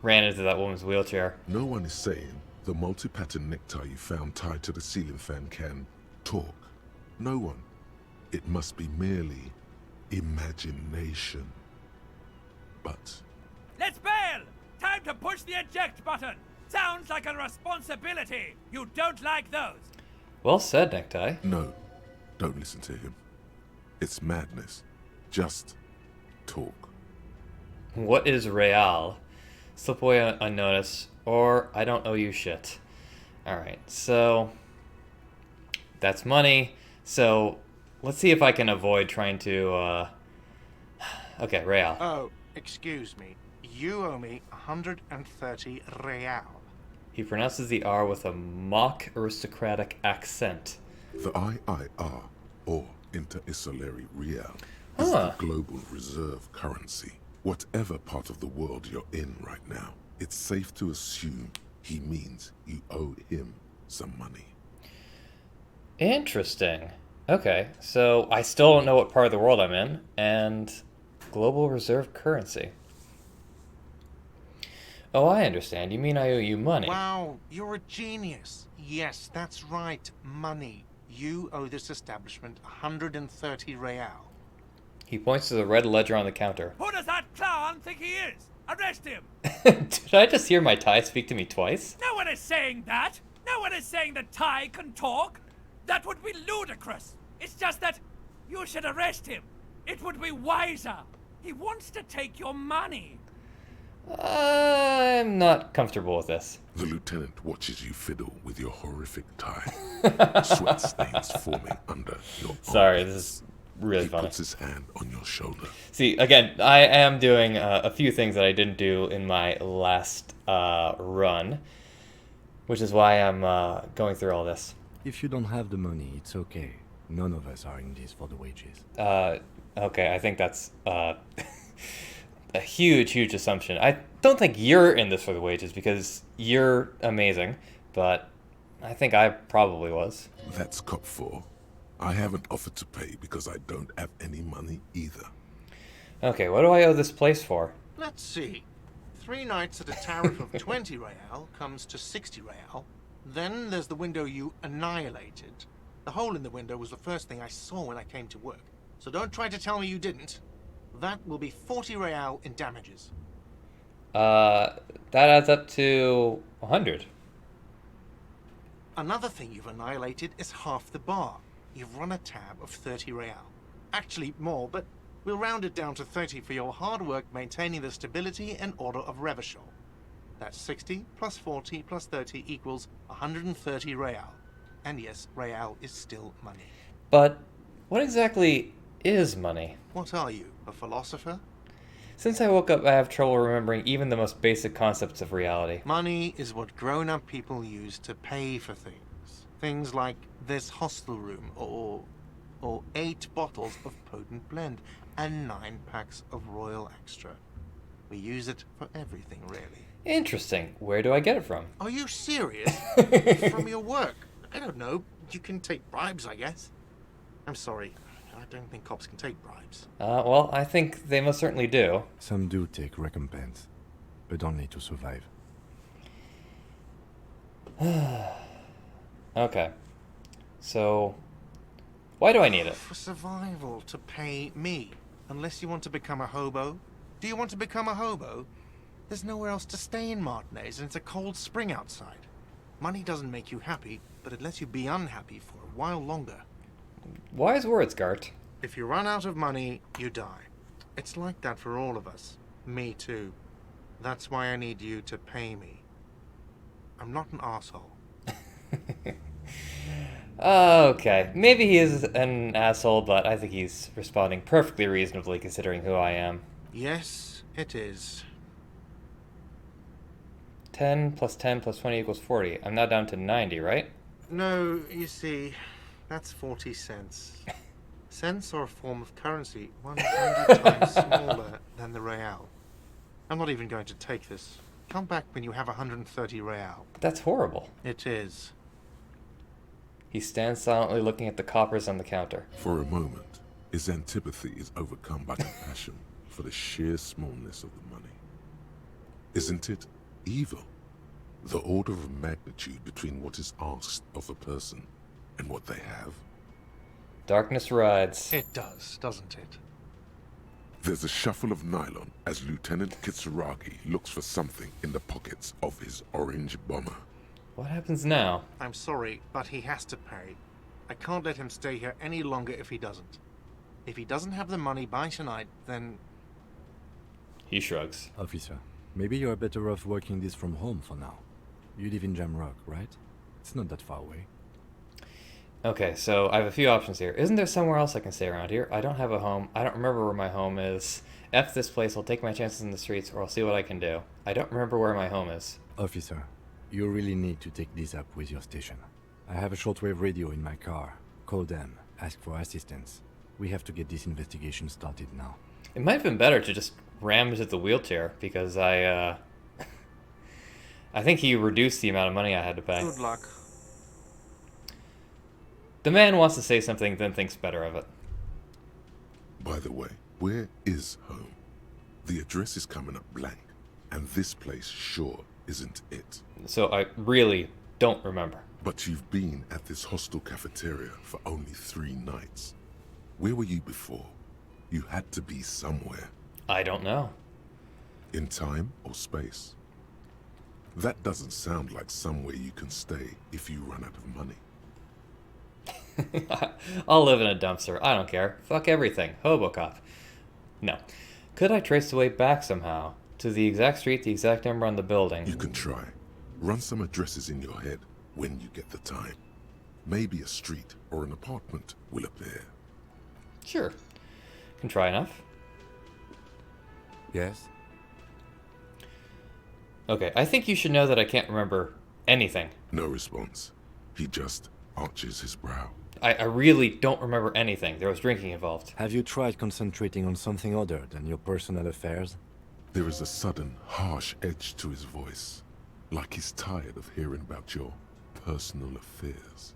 ran into that woman's wheelchair. No one is saying the multi-pattern necktie you found tied to the ceiling fan can talk. No one. It must be merely imagination. But Let's bail! Time to push the eject button! Sounds like a responsibility! You don't like those! Well said, Necktie. no, don't listen to him. It's madness. Just talk. What is real? Slip away unnoticed, or I don't owe you shit. Alright, so that's money. So let's see if I can avoid trying to, okay, real. Oh, excuse me. You owe me 130 real. He pronounces the R with a mock aristocratic accent. The IIR, or Inter-Isolary Real, is Huh. the global reserve currency. Whatever part of the world you're in right now, it's safe to assume he means you owe him some money. Interesting. Okay, so I still don't know what part of the world I'm in, and global reserve currency. Oh, I understand. You mean I owe you money? Wow, you're a genius. Yes, that's right. Money. You owe this establishment 130 real. He points to the red ledger on the counter. Who does that clown think he is? Arrest him! Did I just hear my tie speak to me twice? No one is saying that! No one is saying that Ty can talk! That would be ludicrous! It's just that you should arrest him! It would be wiser! He wants to take your money! I'm not comfortable with this. The lieutenant watches you fiddle with your horrific tie. Sweat stains forming under your Sorry, armpits. this is really He funny. puts his hand on your shoulder. See, again, I am doing a few things that I didn't do in my last run, which is why I'm going through all this. If you don't have the money, it's okay. None of us are in this for the wages. Okay, I think that's a huge assumption. I don't think you're in this for the wages because you're amazing, but I think I probably was. That's cop 4. I haven't offered to pay because I don't have any money either. Okay, what do I owe this place for? Let's see. 3 nights at a tariff of 20 real comes to 60 real. Then there's the window you annihilated. The hole in the window was the first thing I saw when I came to work. So don't try to tell me you didn't. That will be 40 real in damages. That adds up to 100. Another thing you've annihilated is half the bar. You've run a tab of 30 real. Actually more, but we'll round it down to 30 for your hard work maintaining the stability and order of Revachol. That's 60 plus 40 plus 30 equals 130 real. And yes, real is still money. But what exactly is money? What are you, a philosopher? Since I woke up, I have trouble remembering even the most basic concepts of reality. Money is what grown-up people use to pay for things. Things like this hostel room, or 8 bottles of potent blend, and 9 packs of Royal Extra. We use it for everything, really. Interesting. Where do I get it from? Are you serious? From your work? I don't know. You can take bribes, I guess. I'm sorry. I don't think cops can take bribes. Well, I think they most certainly do. Some do take recompense, but only to survive. Okay. So, why do I need it? For survival, to pay me. Unless you want to become a hobo. Do you want to become a hobo? There's nowhere else to stay in Martinez, and it's a cold spring outside. Money doesn't make you happy, but it lets you be unhappy for a while longer. Wise words, Gart. If you run out of money, you die. It's like that for all of us. Me too. That's why I need you to pay me. I'm not an asshole. Okay, maybe he is an asshole, but I think he's responding perfectly reasonably considering who I am. Yes, it is. 10 plus 10 plus 20 equals 40. I'm now down to 90, right? No, you see, that's 40 cents. Cents are a form of currency 100 times smaller than the real. I'm not even going to take this. Come back when you have 130 real. That's horrible. It is. He stands silently looking at the coppers on the counter. For a moment, his antipathy is overcome by compassion for the sheer smallness of the money. Isn't it evil? The order of magnitude between what is asked of a person and what they have. Darkness rides. It does, doesn't it? There's a shuffle of nylon as Lieutenant Kitsuragi looks for something in the pockets of his orange bomber. What happens now? I'm sorry, but he has to pay. I can't let him stay here any longer if he doesn't. If he doesn't have the money by tonight, then... He shrugs. Officer, maybe you're better off working this from home for now. You live in Jamrock, right? It's not that far away. Okay, so I have a few options here. Isn't there somewhere else I can stay around here? I don't have a home. I don't remember where my home is. F this place, I'll take my chances in the streets, or I'll see what I can do. I don't remember where my home is. Officer, you really need to take this up with your station. I have a shortwave radio in my car. Call them. Ask for assistance. We have to get this investigation started now. It might have been better to just ram into the wheelchair, because I think he reduced the amount of money I had to pay. Good luck. The man wants to say something, then thinks better of it. By the way, where is home? The address is coming up blank, and this place sure isn't it. So I really don't remember. But you've been at this hostel cafeteria for only 3 nights. Where were you before? You had to be somewhere. I don't know. In time or space? That doesn't sound like somewhere you can stay if you run out of money. I'll live in a dumpster. I don't care. Fuck everything. Hobo cop. No. Could I trace the way back somehow? To the exact street, the exact number on the building? You can try. Run some addresses in your head when you get the time. Maybe a street or an apartment will appear. Sure. Can try enough. Yes? Okay, I think you should know that I can't remember anything. No response. He just arches his brow. I really don't remember anything. There was drinking involved. Have you tried concentrating on something other than your personal affairs? There is a sudden, harsh edge to his voice, like he's tired of hearing about your personal affairs.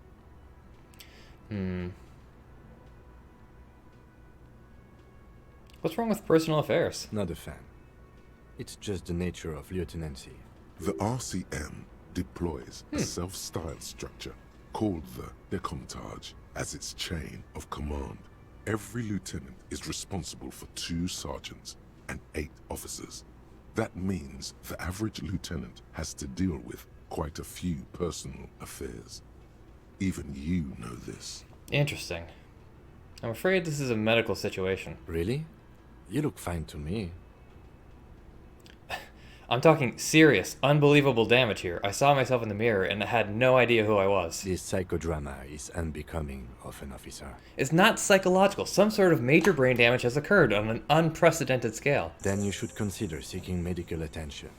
What's wrong with personal affairs? Not a fan. It's just the nature of lieutenancy. The RCM deploys a self-styled structure called the Decomptage as its chain of command. Every lieutenant is responsible for 2 sergeants and 8 officers. That means the average lieutenant has to deal with quite a few personal affairs. Even you know this. Interesting. I'm afraid this is a medical situation. Really? You look fine to me. I'm talking serious, unbelievable damage here. I saw myself in the mirror and had no idea who I was. This psychodrama is unbecoming of an officer. It's not psychological. Some sort of major brain damage has occurred on an unprecedented scale. Then you should consider seeking medical attention.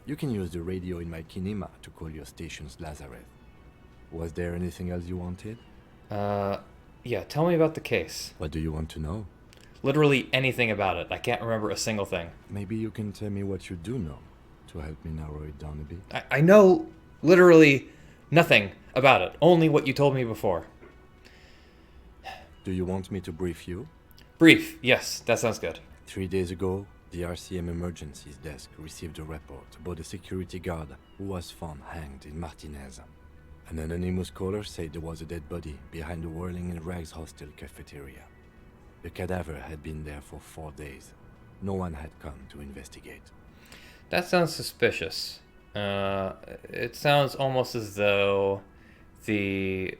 You can use the radio in my kinema to call your station's Lazareth. Was there anything else you wanted? Yeah, tell me about the case. What do you want to know? Literally anything about it. I can't remember a single thing. Maybe you can tell me what you do know to help me narrow it down a bit. I know literally nothing about it. Only what you told me before. Do you want me to brief you? Brief. Yes, that sounds good. 3 days ago, the RCM Emergencies Desk received a report about a security guard who was found hanged in Martinez. An anonymous caller said there was a dead body behind the Whirling in Rags hostel cafeteria. The cadaver had been there for 4 days. No one had come to investigate. That sounds suspicious. It sounds almost as though the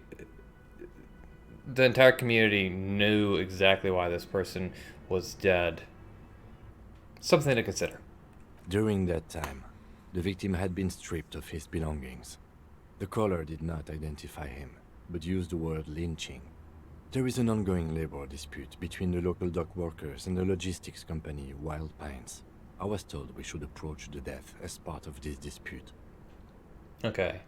entire community knew exactly why this person was dead. Something to consider. During that time, the victim had been stripped of his belongings. The caller did not identify him, but used the word lynching. There is an ongoing labor dispute between the local dock workers and the logistics company Wild Pines. I was told we should approach the death as part of this dispute. Okay.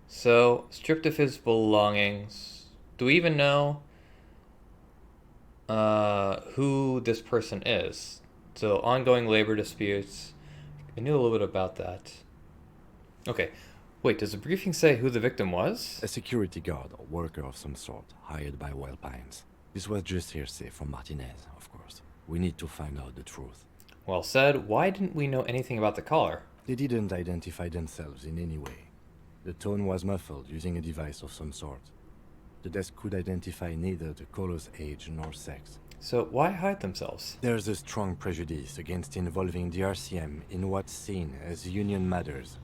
So, stripped of his belongings. Do we even know who this person is? So, ongoing labor disputes. I knew a little bit about that. Okay. Wait, does the briefing say who the victim was? A security guard or worker of some sort, hired by Wild Pines. This was just hearsay from Martinez, of course. We need to find out the truth. Well said. Why didn't we know anything about the caller? They didn't identify themselves in any way. The tone was muffled using a device of some sort. The desk could identify neither the caller's age nor sex. So why hide themselves? There's a strong prejudice against involving the RCM in what's seen as union matters.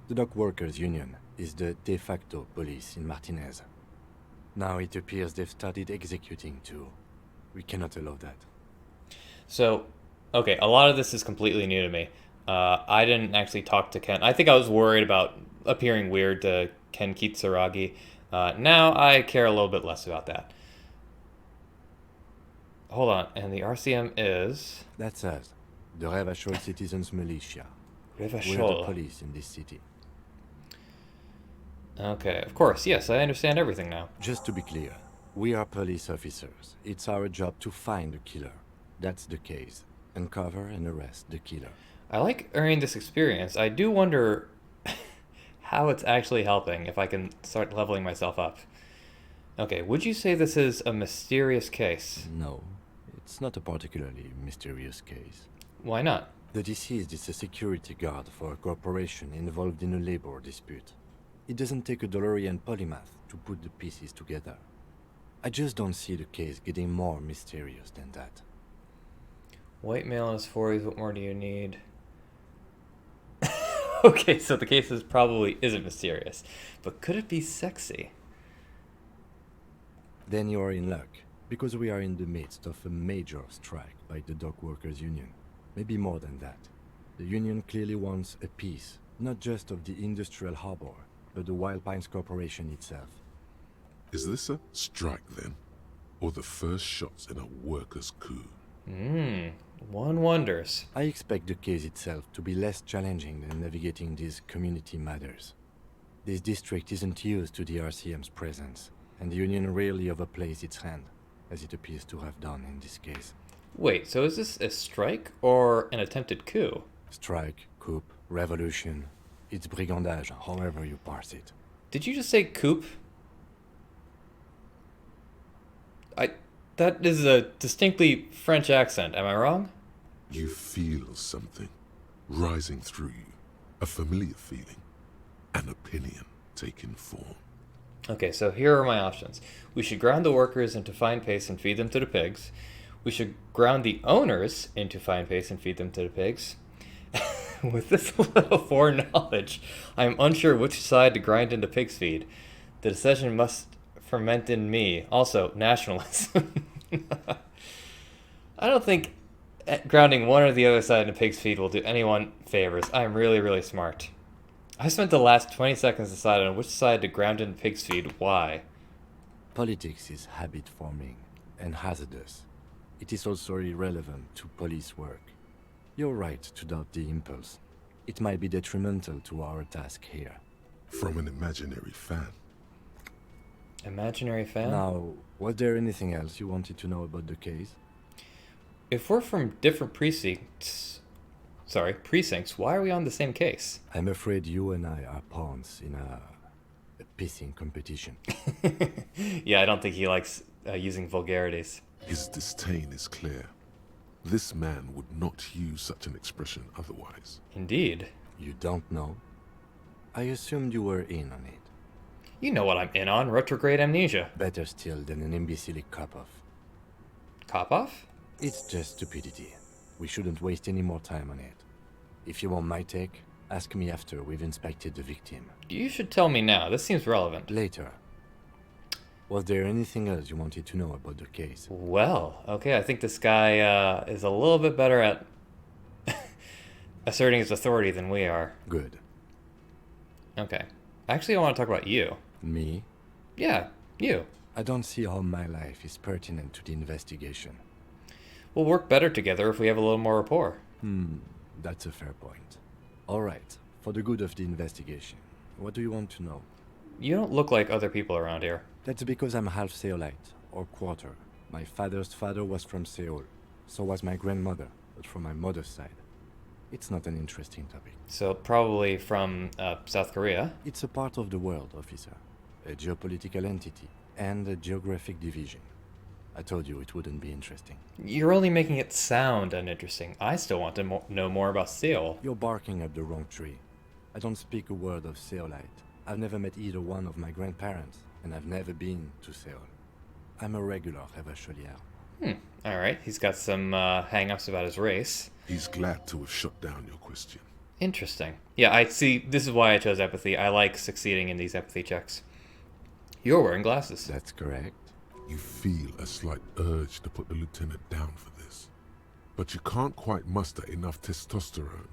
The dock workers' union is the de facto police in Martinez. Now it appears they've started executing too. We cannot allow that. So, okay, a lot of this is completely new to me. I didn't actually talk to Ken. I think I was worried about appearing weird to Ken Kitsuragi. Now I care a little bit less about that. Hold on, and the RCM is... That's us, the Revachol Citizens Militia. Revachol. We're the police in this city. Okay, of course, yes, I understand everything now. Just to be clear, we are police officers. It's our job to find the killer. That's the case. Uncover and arrest the killer. I like earning this experience. I do wonder how it's actually helping if I can start leveling myself up. Okay, would you say this is a mysterious case? No, it's not a particularly mysterious case. Why not? The deceased is a security guard for a corporation involved in a labor dispute. It doesn't take a DeLorean polymath to put the pieces together. I just don't see the case getting more mysterious than that. White male in his 40s, what more do you need? Okay, so the case probably isn't mysterious. But could it be sexy? Then you are in luck, because we are in the midst of a major strike by the dock workers' union. Maybe more than that. The union clearly wants a piece, not just of the industrial harbor, but the Wild Pines Corporation itself. Is this a strike then? Or the first shots in a workers' coup? One wonders. I expect the case itself to be less challenging than navigating these community matters. This district isn't used to the RCM's presence, and the union rarely overplays its hand, as it appears to have done in this case. Wait, so is this a strike or an attempted coup? Strike, coup, revolution. It's brigandage, however you parse it. Did you just say coup? That is a distinctly French accent, am I wrong? You feel something. rising through you, a familiar feeling, an opinion taking form. Okay, so here are my options. We should ground the workers into fine paste and feed them to the pigs. We should ground the owners into fine paste and feed them to the pigs. With this little foreknowledge, I am unsure which side to grind into pig's feed. The decision must ferment in me. Also, nationalism. I don't think grounding one or the other side into pig's feed will do anyone favors. I am really, really smart. I spent the last 20 seconds deciding on which side to ground into pig's feed. Why? Politics is habit forming and hazardous. It is also irrelevant to police work. You're right to doubt the impulse. It might be detrimental to our task here. From an imaginary fan. Imaginary fan? Now, was there anything else you wanted to know about the case? If we're from different precincts, why are we on the same case? I'm afraid you and I are pawns in a pissing competition. Yeah, I don't think he likes using vulgarities. His disdain is clear. This man would not use such an expression otherwise. Indeed. You don't know? I assumed you were in on it. You know what I'm in on, retrograde amnesia. Better still than an imbecilic cop-off. Cop-off? It's just stupidity. We shouldn't waste any more time on it. If you want my take, ask me after we've inspected the victim. You should tell me now. This seems relevant. Later. Was there anything else you wanted to know about the case? Well, okay, I think this guy is a little bit better at asserting his authority than we are. Good. Okay. Actually, I want to talk about you. Me? Yeah, you. I don't see how my life is pertinent to the investigation. We'll work better together if we have a little more rapport. That's a fair point. Alright, for the good of the investigation, what do you want to know? You don't look like other people around here. That's because I'm half Seolite, or quarter. My father's father was from Seoul. So was my grandmother, but from my mother's side. It's not an interesting topic. So probably from South Korea. It's a part of the world, officer. A geopolitical entity, and a geographic division. I told you it wouldn't be interesting. You're only making it sound uninteresting. I still want to know more about Seoul. You're barking up the wrong tree. I don't speak a word of Seolite. I've never met either one of my grandparents, and I've never been to Seoul. I'm a regular Revacholier. Alright, he's got some hang-ups about his race. He's glad to have shut down your question. Interesting. Yeah, I see. This is why I chose empathy. I like succeeding in these empathy checks. You're wearing glasses. That's correct. You feel a slight urge to put the lieutenant down for this. But you can't quite muster enough testosterone.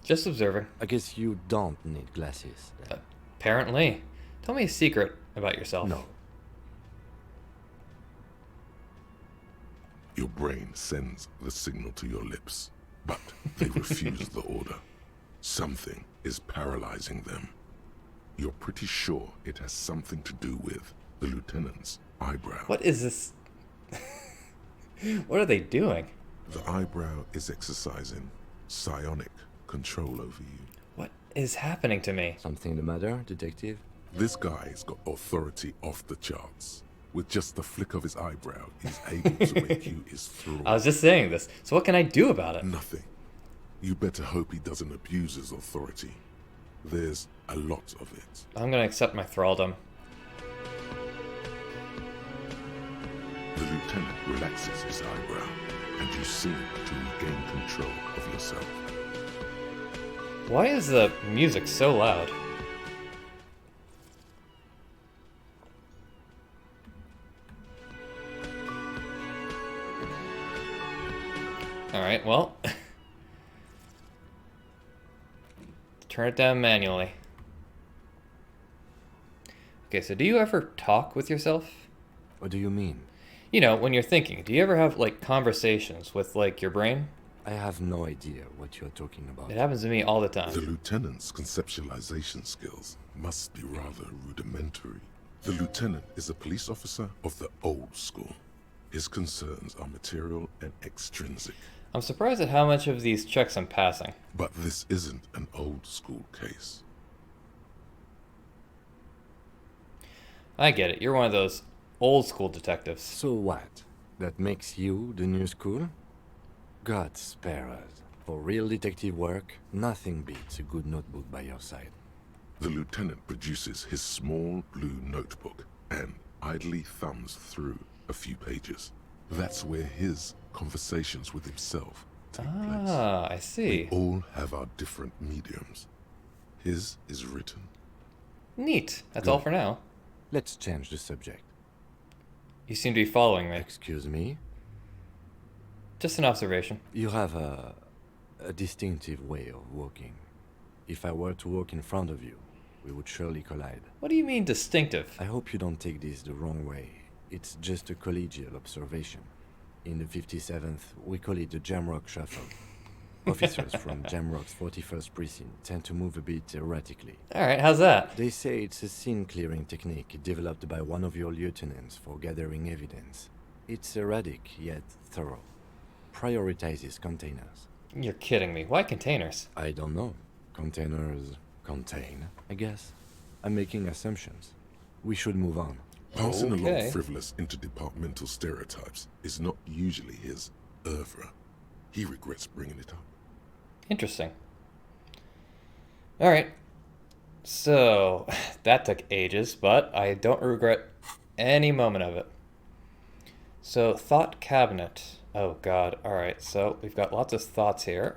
Just observing. I guess you don't need glasses, then. Apparently. Tell me a secret about yourself. No. Your brain sends the signal to your lips, but they refuse the order. Something is paralyzing them. You're pretty sure it has something to do with the lieutenant's eyebrow. What is this? What are they doing? The eyebrow is exercising psionic control over you. What is happening to me? Something the matter, detective? This guy's got authority off the charts. With just the flick of his eyebrow, he's able to make you his thrall. I was just saying this. So what can I do about it? Nothing. You better hope he doesn't abuse his authority. There's a lot of it. I'm gonna accept my thraldom. The lieutenant relaxes his eyebrow, and you seem to regain control of yourself. Why is the music so loud? Alright, well. Turn it down manually. Okay, so do you ever talk with yourself? What do you mean? You know, when you're thinking, do you ever have, like, conversations with, like, your brain? I have no idea what you're talking about. It happens to me all the The time. lieutenant's conceptualization skills must be rather rudimentary. The lieutenant is a police officer of the old school. His concerns are material and extrinsic. I'm surprised at how much of these checks I'm passing. But this isn't an old school case. I get it. You're one of those old school detectives. So what? That makes you the new school? God spare us. For real detective work, nothing beats a good notebook by your side. The lieutenant produces his small blue notebook and idly thumbs through a few pages. That's where his conversations with himself take place. Ah, I see. We all have our different mediums. His is written. Neat. That's all for now. Let's change the subject. You seem to be following me. Excuse me? Just an observation. You have a distinctive way of walking. If I were to walk in front of you, we would surely collide. What do you mean distinctive? I hope you don't take this the wrong way. It's just a collegial observation. In the 57th, we call it the Jamrock Shuffle. Officers from Jamrock's 41st Precinct tend to move a bit erratically. Alright, how's that? They say it's a scene-clearing technique developed by one of your lieutenants for gathering evidence. It's erratic, yet thorough. Prioritizes containers. You're kidding me. Why containers? I don't know. Containers contain, I guess. I'm making assumptions. We should move on. Passing Okay. along frivolous interdepartmental stereotypes is not usually his oeuvre. He regrets bringing it up. Interesting. Alright. So, that took ages, but I don't regret any moment of it. So, thought cabinet. Oh god. Alright, so we've got lots of thoughts here.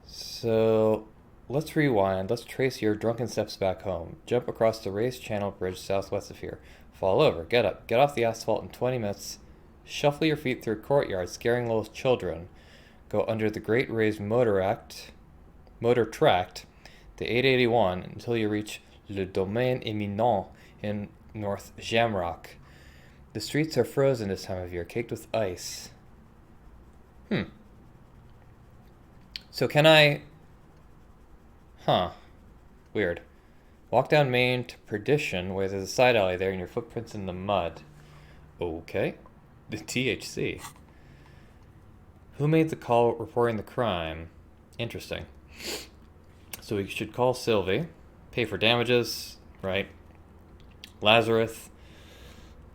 So, let's rewind. Let's trace your drunken steps back home. Jump across the raised channel bridge southwest of here. Fall over. Get up. Get off the asphalt in 20 minutes. Shuffle your feet through a courtyard, scaring little children. Go under the Great Raised Motor Tract, the 881, until you reach Le Domaine Éminent in North Jamrock. The streets are frozen this time of year, caked with ice. So can I... Huh. Weird. Walk down Main to Perdition, where there's a side alley there and your footprints in the mud. Okay. The THC. Who made the call reporting the crime? Interesting. So we should call Sylvie. Pay for damages, right? Lazarus.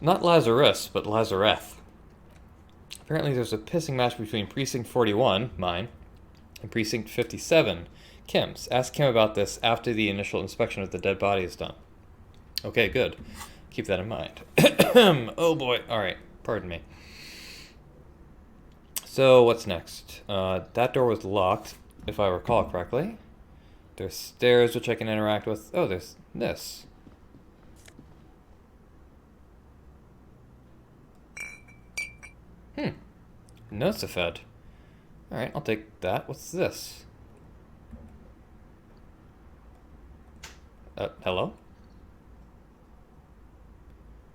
Not Lazarus, but Lazareth. Apparently there's a pissing match between Precinct 41, mine, and Precinct 57, Kim's. Ask Kim about this after the initial inspection of the dead body is done. Okay, good. Keep that in mind. Oh boy. Alright, pardon me. So, what's next? That door was locked, if I recall correctly. There's stairs which I can interact with. Oh, there's this. Nosafed. Alright, I'll take that. What's this? Hello?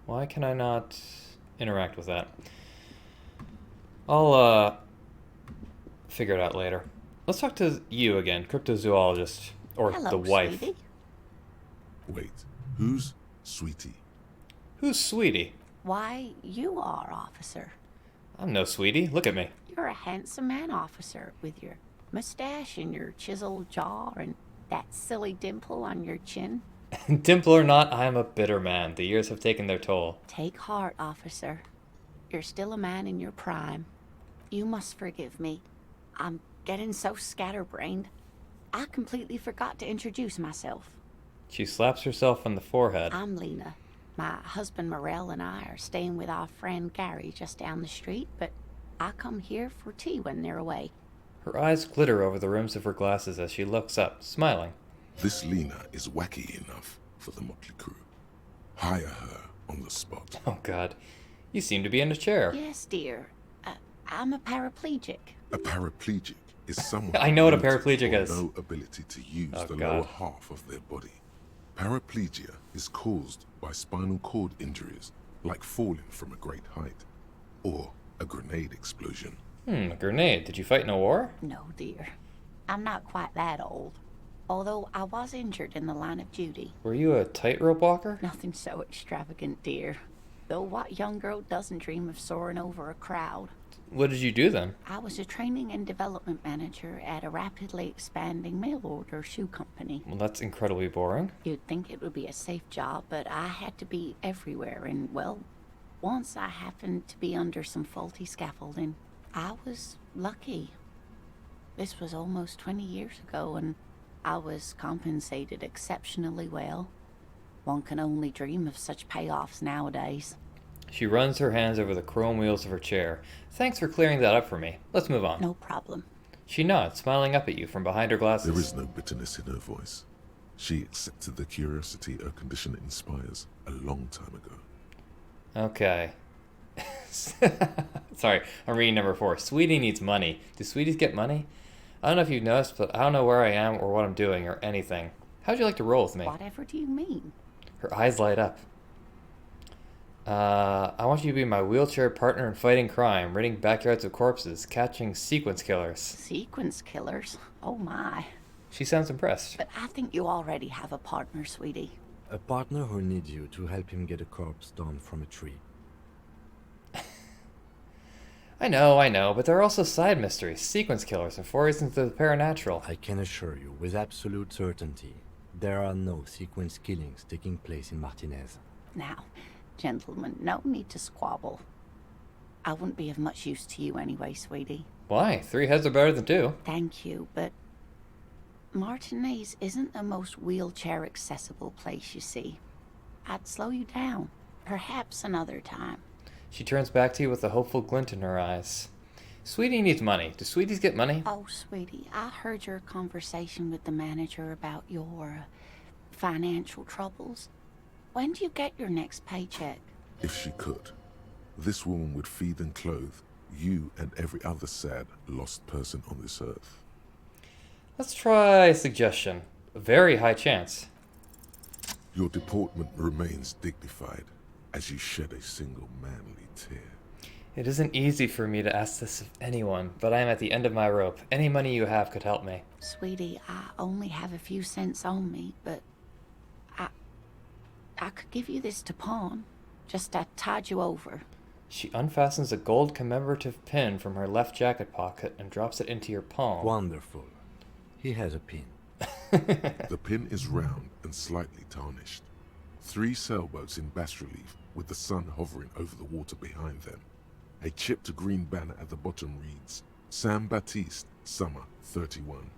Why can I not interact with that? I'll, figure it out later. Let's talk to you again, cryptozoologist. Or Hello, the wife. sweetie. Wait, who's Sweetie? Who's Sweetie? Why, you are, officer. I'm no Sweetie. Look at me. You're a handsome man, officer, with your mustache and your chiseled jaw and that silly dimple on your chin. Dimple or not, I am a bitter man. The years have taken their toll. Take heart, officer. You're still a man in your prime. You must forgive me. I'm getting so scatterbrained. I completely forgot to introduce myself. She slaps herself on the forehead. I'm Lena. My husband Morel and I are staying with our friend Gary just down the street, but I come here for tea when they're away. Her eyes glitter over the rims of her glasses as she looks up, smiling. This Lena is wacky enough for the motley crew. Hire her on the spot. Oh god. You seem to be in a chair. Yes, dear. I'm a paraplegic. A paraplegic is someone I know what a with paraplegic or is. no ability to use Oh, the God. lower half of their body. Paraplegia is caused by spinal cord injuries, like falling from a great height, or a grenade explosion. A grenade. Did you fight in a war? No, dear. I'm not quite that old. Although I was injured in the line of duty. Were you a tightrope walker? Nothing so extravagant, dear. Though what young girl doesn't dream of soaring over a crowd? What did you do then? I was a training and development manager at a rapidly expanding mail order shoe company. Well, that's incredibly boring. You'd think it would be a safe job, but I had to be everywhere, and, well, once I happened to be under some faulty scaffolding. I was lucky. This was almost 20 years ago, and I was compensated exceptionally well. One can only dream of such payoffs nowadays. She runs her hands over the chrome wheels of her chair. Thanks for clearing that up for me. Let's move on. No problem. She nods, smiling up at you from behind her glasses. There is no bitterness in her voice. She accepted the curiosity her condition inspires a long time ago. Okay. Sorry, I'm reading number 4. Sweetie needs money. Do sweeties get money? I don't know if you've noticed, but I don't know where I am or what I'm doing or anything. How'd you like to roll with me? Whatever do you mean? Her eyes light up. I want you to be my wheelchair partner in fighting crime, raiding backyards of corpses, catching sequence killers. Sequence killers? Oh my. She sounds impressed. But I think you already have a partner, sweetie. A partner who needs you to help him get a corpse down from a tree. I know, but there are also side mysteries, sequence killers, and forays into the paranatural. I can assure you, with absolute certainty, there are no sequence killings taking place in Martinez. Now, gentlemen, no need to squabble. I wouldn't be of much use to you anyway, sweetie. Why? 3 heads are better than 2. Thank you, but Martinez isn't the most wheelchair accessible place, you see. I'd slow you down. Perhaps another time. She turns back to you with a hopeful glint in her eyes. Sweetie needs money. Do sweeties get money? Oh, sweetie, I heard your conversation with the manager about your financial troubles. When do you get your next paycheck? If she could, this woman would feed and clothe you and every other sad, lost person on this earth. Let's try a suggestion. A very high chance. Your deportment remains dignified as you shed a single manly tear. It isn't easy for me to ask this of anyone, but I am at the end of my rope. Any money you have could help me. Sweetie, I only have a few cents on me, but I could give you this to pawn. Just to tide you over. She unfastens a gold commemorative pin from her left jacket pocket and drops it into your palm. Wonderful. He has a pin. The pin is round and slightly tarnished. 3 sailboats in bas relief with the sun hovering over the water behind them. A chipped green banner at the bottom reads, San Baptiste, Summer 31,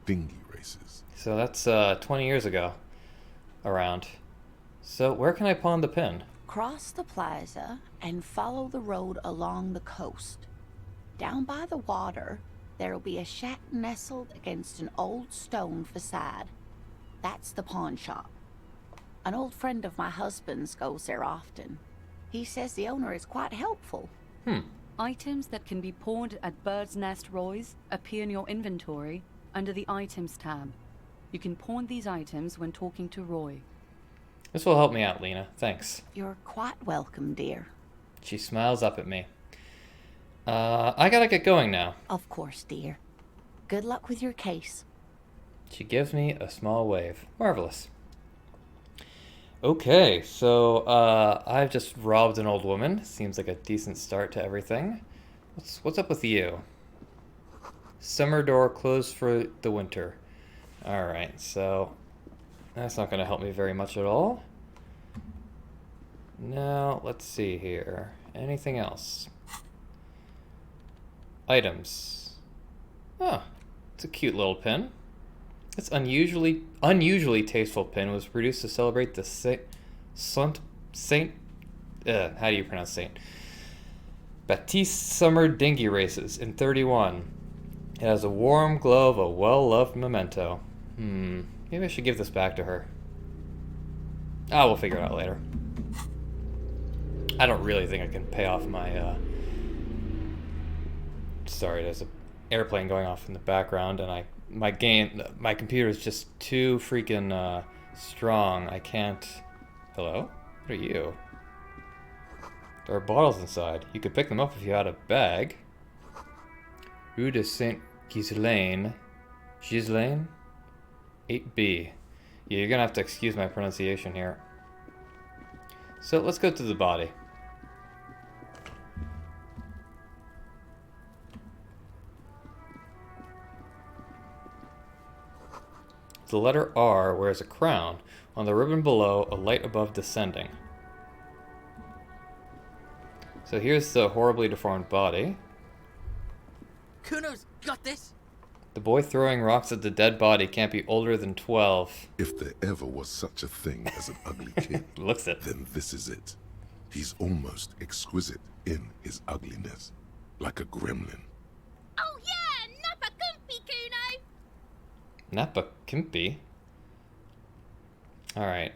Dinghy Races. So that's 20 years ago. Around. So where can I pawn the pin? Cross the plaza and follow the road along the coast. Down by the water, there'll be a shack nestled against an old stone facade. That's the pawn shop. An old friend of my husband's goes there often. He says the owner is quite helpful. Items that can be pawned at Bird's Nest Roy's appear in your inventory under the Items tab. You can pawn these items when talking to Roy. This will help me out, Lena. Thanks. You're quite welcome, dear. She smiles up at me. I gotta get going now. Of course, dear. Good luck with your case. She gives me a small wave. Marvelous. Okay, so I've just robbed an old woman. Seems like a decent start to everything. What's up with you? Summer door closed for the winter. Alright, so that's not going to help me very much at all. Now, let's see here. Anything else? Items. Oh, it's a cute little pin. This unusually tasteful pin was produced to celebrate the Saint how do you pronounce Saint? Baptiste Summer Dinghy Races in 31. It has a warm glow of a well-loved memento. Maybe I should give this back to her. We'll figure it out later. I don't really think I can pay off my, Sorry, there's an airplane going off in the background, and my computer is just too freaking, strong. I can't... Hello? What are you? There are bottles inside. You could pick them up if you had a bag. Rue de Saint-Ghislaine. Ghislaine? 8B. Yeah, you're gonna have to excuse my pronunciation here. So let's go to the body. The letter R wears a crown. On the ribbon below, a light above descending. So here's the horribly deformed body. Kuno's got this. The boy throwing rocks at the dead body can't be older than 12. If there ever was such a thing as an ugly kid, Looks it. then this is it. He's almost exquisite in his ugliness, like a gremlin. Oh yeah, Nappa Gumpy, Kuno. Nappa Kimpy? Alright.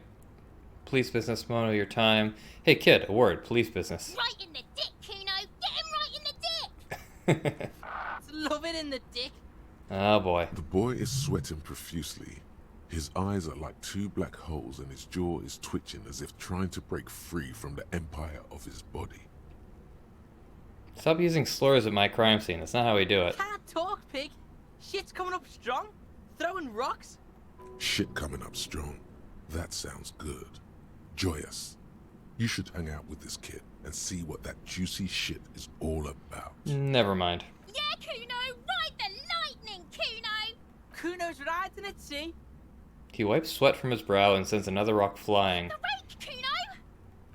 Police business, Mono, your time. Hey kid, a word. Police business. Right in the dick, Kuno. Get him right in the dick. Love it in the dick. Oh boy. The boy is sweating profusely. His eyes are like two black holes and his jaw is twitching as if trying to break free from the empire of his body. Stop using slurs at my crime scene. That's not how we do it. Can't talk, pig. Shit's coming up strong. Throwing rocks. Shit coming up strong. That sounds good. Joyous. You should hang out with this kid and see what that juicy shit is all about. Never mind. Yeah, Kuno. Ride the lightning, Kuno. Kuno's riding it, see? He wipes sweat from his brow and sends another rock flying. The rake, Kuno.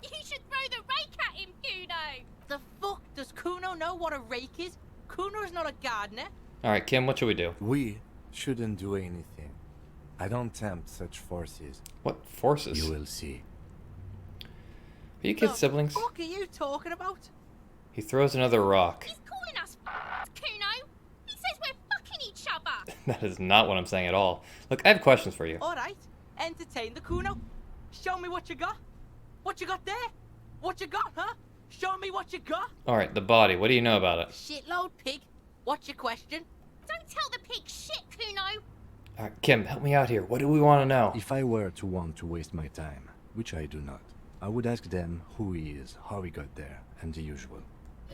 You should throw the rake at him, Kuno. The fuck? Does Kuno know what a rake is? Kuno's not a gardener. Alright, Kim, what should we do? We shouldn't do anything. I don't tempt such forces. What forces? You will see. Are you kids The siblings? fuck are you talking about? He throws another rock. He's calling us Kuno. He says we're fucking each other. That is not what I'm saying at all. Look, I have questions for you. Alright, entertain the Kuno. Show me what you got. What you got there? What you got, huh? Show me what you got. Alright, the body. What do you know about it? Shitload, pig. What's your question? Don't tell the pig shit, Kuno. Alright, Kim, help me out here. What do we want to know? If I were to want to waste my time, which I do not, I would ask them who he is, how he got there, and the usual.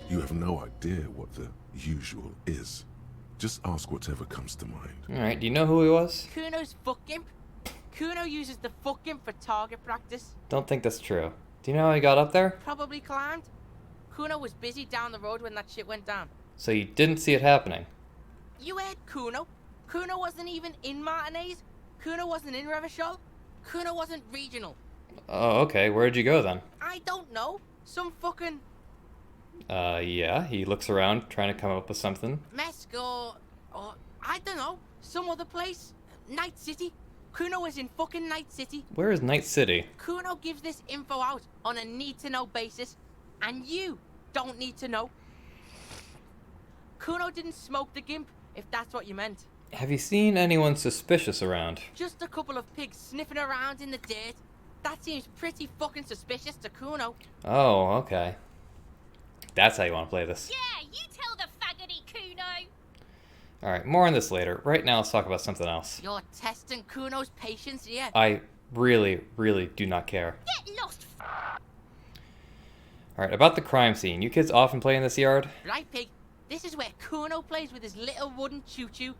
You have no idea what the usual is. Just ask whatever comes to mind. Alright, do you know who he was? Kuno's fuck imp. Kuno uses the fuck imp for target practice. Don't think that's true. Do you know how he got up there? Probably climbed. Kuno was busy down the road when that shit went down. So you didn't see it happening. You heard Kuno. Kuno wasn't even in Martinez. Kuno wasn't in Revachol. Kuno wasn't regional. Oh, okay. Where'd you go then? I don't know. Some fucking Yeah. He looks around, trying to come up with something. Mesk or I don't know. Some other place. Night City. Kuno was in fucking Night City. Where is Night City? Kuno gives this info out on a need-to-know basis, and you don't need to know. Kuno didn't smoke the gimp, if that's what you meant. Have you seen anyone suspicious around? Just a couple of pigs sniffing around in the dirt. That seems pretty fucking suspicious to Kuno. Oh, okay. That's how you want to play this. Yeah, you tell the faggoty, Kuno. Alright, more on this later. Right now, let's talk about something else. You're testing Kuno's patience here. I really, really do not care. Get lost, Alright, about the crime scene. You kids often play in this yard? Right, pig. This is where Kuno plays with his little wooden choo-choo.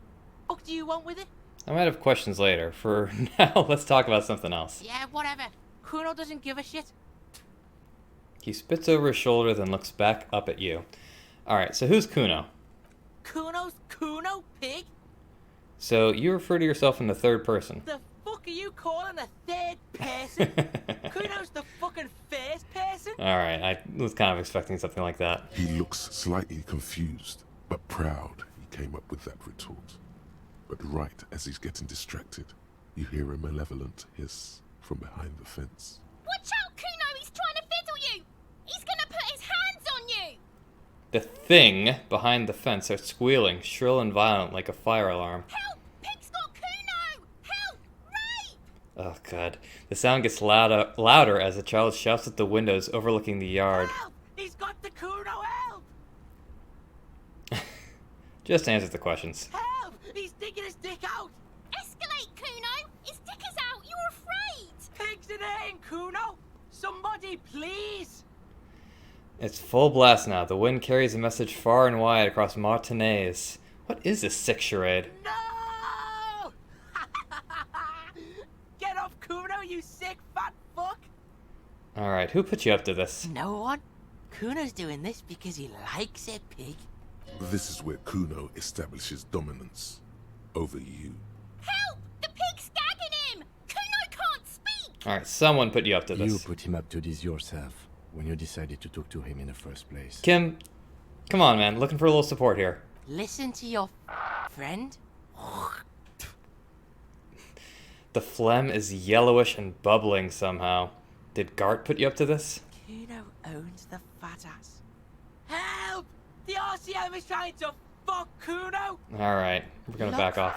What do you want with it? I might have questions later. For now, let's talk about something else. Yeah, whatever. Kuno doesn't give a shit. He spits over his shoulder, then looks back up at you. Alright, so who's Kuno? Kuno's Kuno, pig? So you refer to yourself in the third person. The fuck are you calling a third person? Kuno's the fucking first person? Alright, I was kind of expecting something like that. He looks slightly confused, but proud he came up with that retort. But right as he's getting distracted, you hear a malevolent hiss from behind the fence. Watch out, Kuno! He's trying to fiddle you! He's gonna put his hands on you! The thing behind the fence starts squealing, shrill and violent like a fire alarm. Help! Pig's got Kuno! Help! Rape! Oh god. The sound gets louder as the child shouts at the windows overlooking the yard. Help! He's got the Kuno, help! Just answer the questions. Help! He's digging his dick out! Escalate, Kuno! His dick is out! You're afraid! Pigs in here, Kuno! Somebody, please! It's full blast now. The wind carries a message far and wide across Martinez. What is this sick charade? No! Get off, Kuno, you sick fat fuck! Alright, who put you up to this? No one. Kuno's doing this because he likes it, pig. This is where Kuno establishes dominance over you. Help! The pig's gagging him! Kuno can't speak! Alright, someone put you up to this. You put him up to this yourself when you decided to talk to him in the first place. Kim, come on man, looking for a little support here. Listen to your friend. The phlegm is yellowish and bubbling somehow. Did Gart put you up to this? Kuno owns the fat ass. Help! The RCM is trying to fuck Kuno! Alright, we're gonna Look. back off.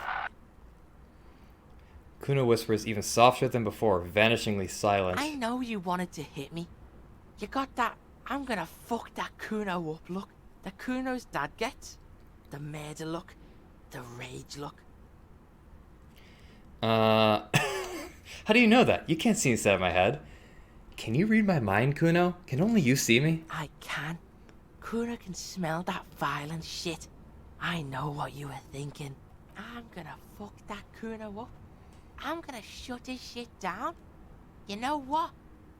Kuno whispers even softer than before, vanishingly silent. I know you wanted to hit me. You got that I'm gonna fuck that Kuno up look that Kuno's dad gets. The murder look. The rage look. How do you know that? You can't see inside my head. Can you read my mind, Kuno? Can only you see me? I can. Kuno can smell that violent shit. I know what you were thinking. I'm gonna fuck that Kuno up. I'm gonna shut his shit down. You know what?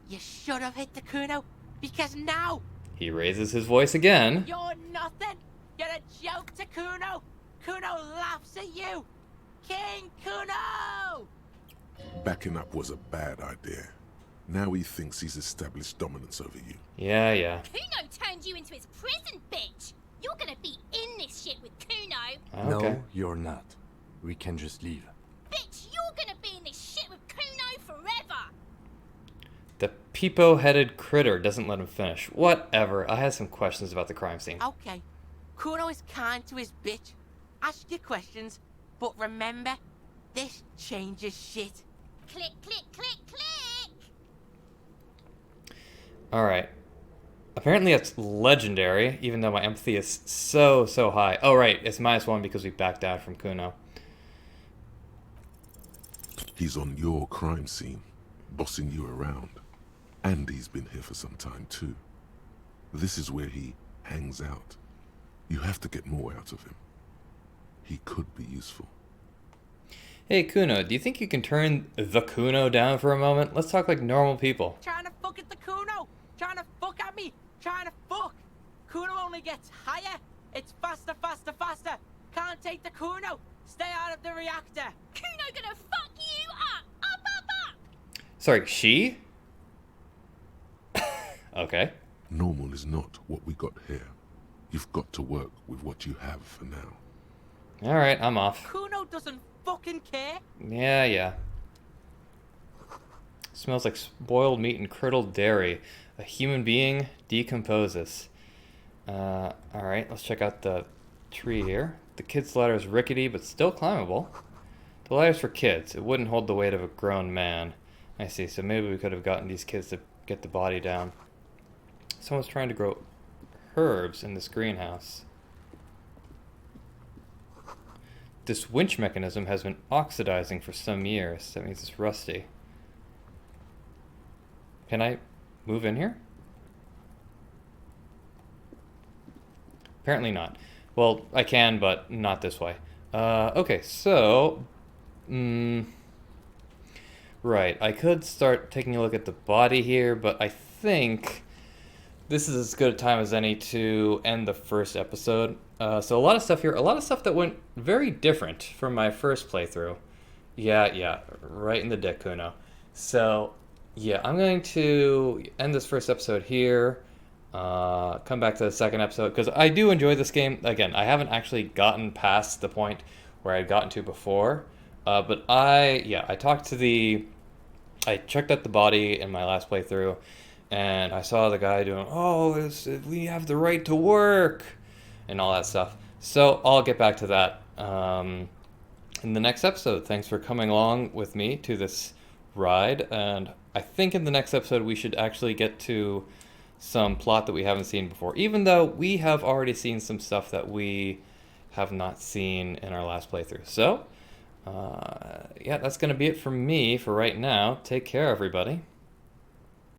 You should have hit the Kuno, because now He raises his voice again. you're nothing. You're a joke to Kuno. Kuno laughs at you. King Kuno! Backing up was a bad idea. Now he thinks he's established dominance over you. Yeah. Kuno turned you into his prison, bitch! You're gonna be in this shit with Kuno! Okay. No, you're not. We can just leave. Bitch, you're gonna be in this shit with Kuno forever! The peepo-headed critter doesn't let him finish. Whatever. I had some questions about the crime scene. Okay. Kuno is kind to his bitch. Ask your questions, but remember, this changes shit. Click, click, click, click! Alright. Apparently it's legendary, even though my empathy is so high. Oh, right. It's -1 because we backed out from Kuno. He's on your crime scene, bossing you around. And he's been here for some time too. This is where he hangs out. You have to get more out of him. He could be useful. Hey, Kuno, do you think you can turn the Kuno down for a moment? Let's talk like normal people. Trying to fuck at the Kuno! Trying to fuck at me! Trying to fuck! Kuno only gets higher! It's faster, faster, faster! Can't take the Kuno! Stay out of the reactor! Kuno gonna fuck you up! Up! Sorry, she? Okay. Normal is not what we got here. You've got to work with what you have for now. Alright, I'm off. Kuno doesn't fucking care! Yeah. Smells like spoiled meat and curdled dairy. A human being decomposes. Alright, let's check out the tree here. The kid's ladder is rickety, but still climbable. The ladder's for kids. It wouldn't hold the weight of a grown man. I see, so maybe we could have gotten these kids to get the body down. Someone's trying to grow herbs in this greenhouse. This winch mechanism has been oxidizing for some years. That means it's rusty. Can I move in here? Apparently not. Well, I can, but not this way. Okay, so... right, I could start taking a look at the body here, but I think this is as good a time as any to end the first episode. So a lot of stuff here, a lot of stuff that went very different from my first playthrough. Yeah, right in the dick, Kuno. So, yeah, I'm going to end this first episode here. Come back to the second episode, because I do enjoy this game. Again, I haven't actually gotten past the point where I'd gotten to before. But I checked out the body in my last playthrough, and I saw the guy doing, we have the right to work, and all that stuff. So I'll get back to that in the next episode. Thanks for coming along with me to this ride, and I think in the next episode we should actually get to some plot that we haven't seen before, even though we have already seen some stuff that we have not seen in our last playthrough. So, yeah, that's going to be it from me for right now. Take care, everybody.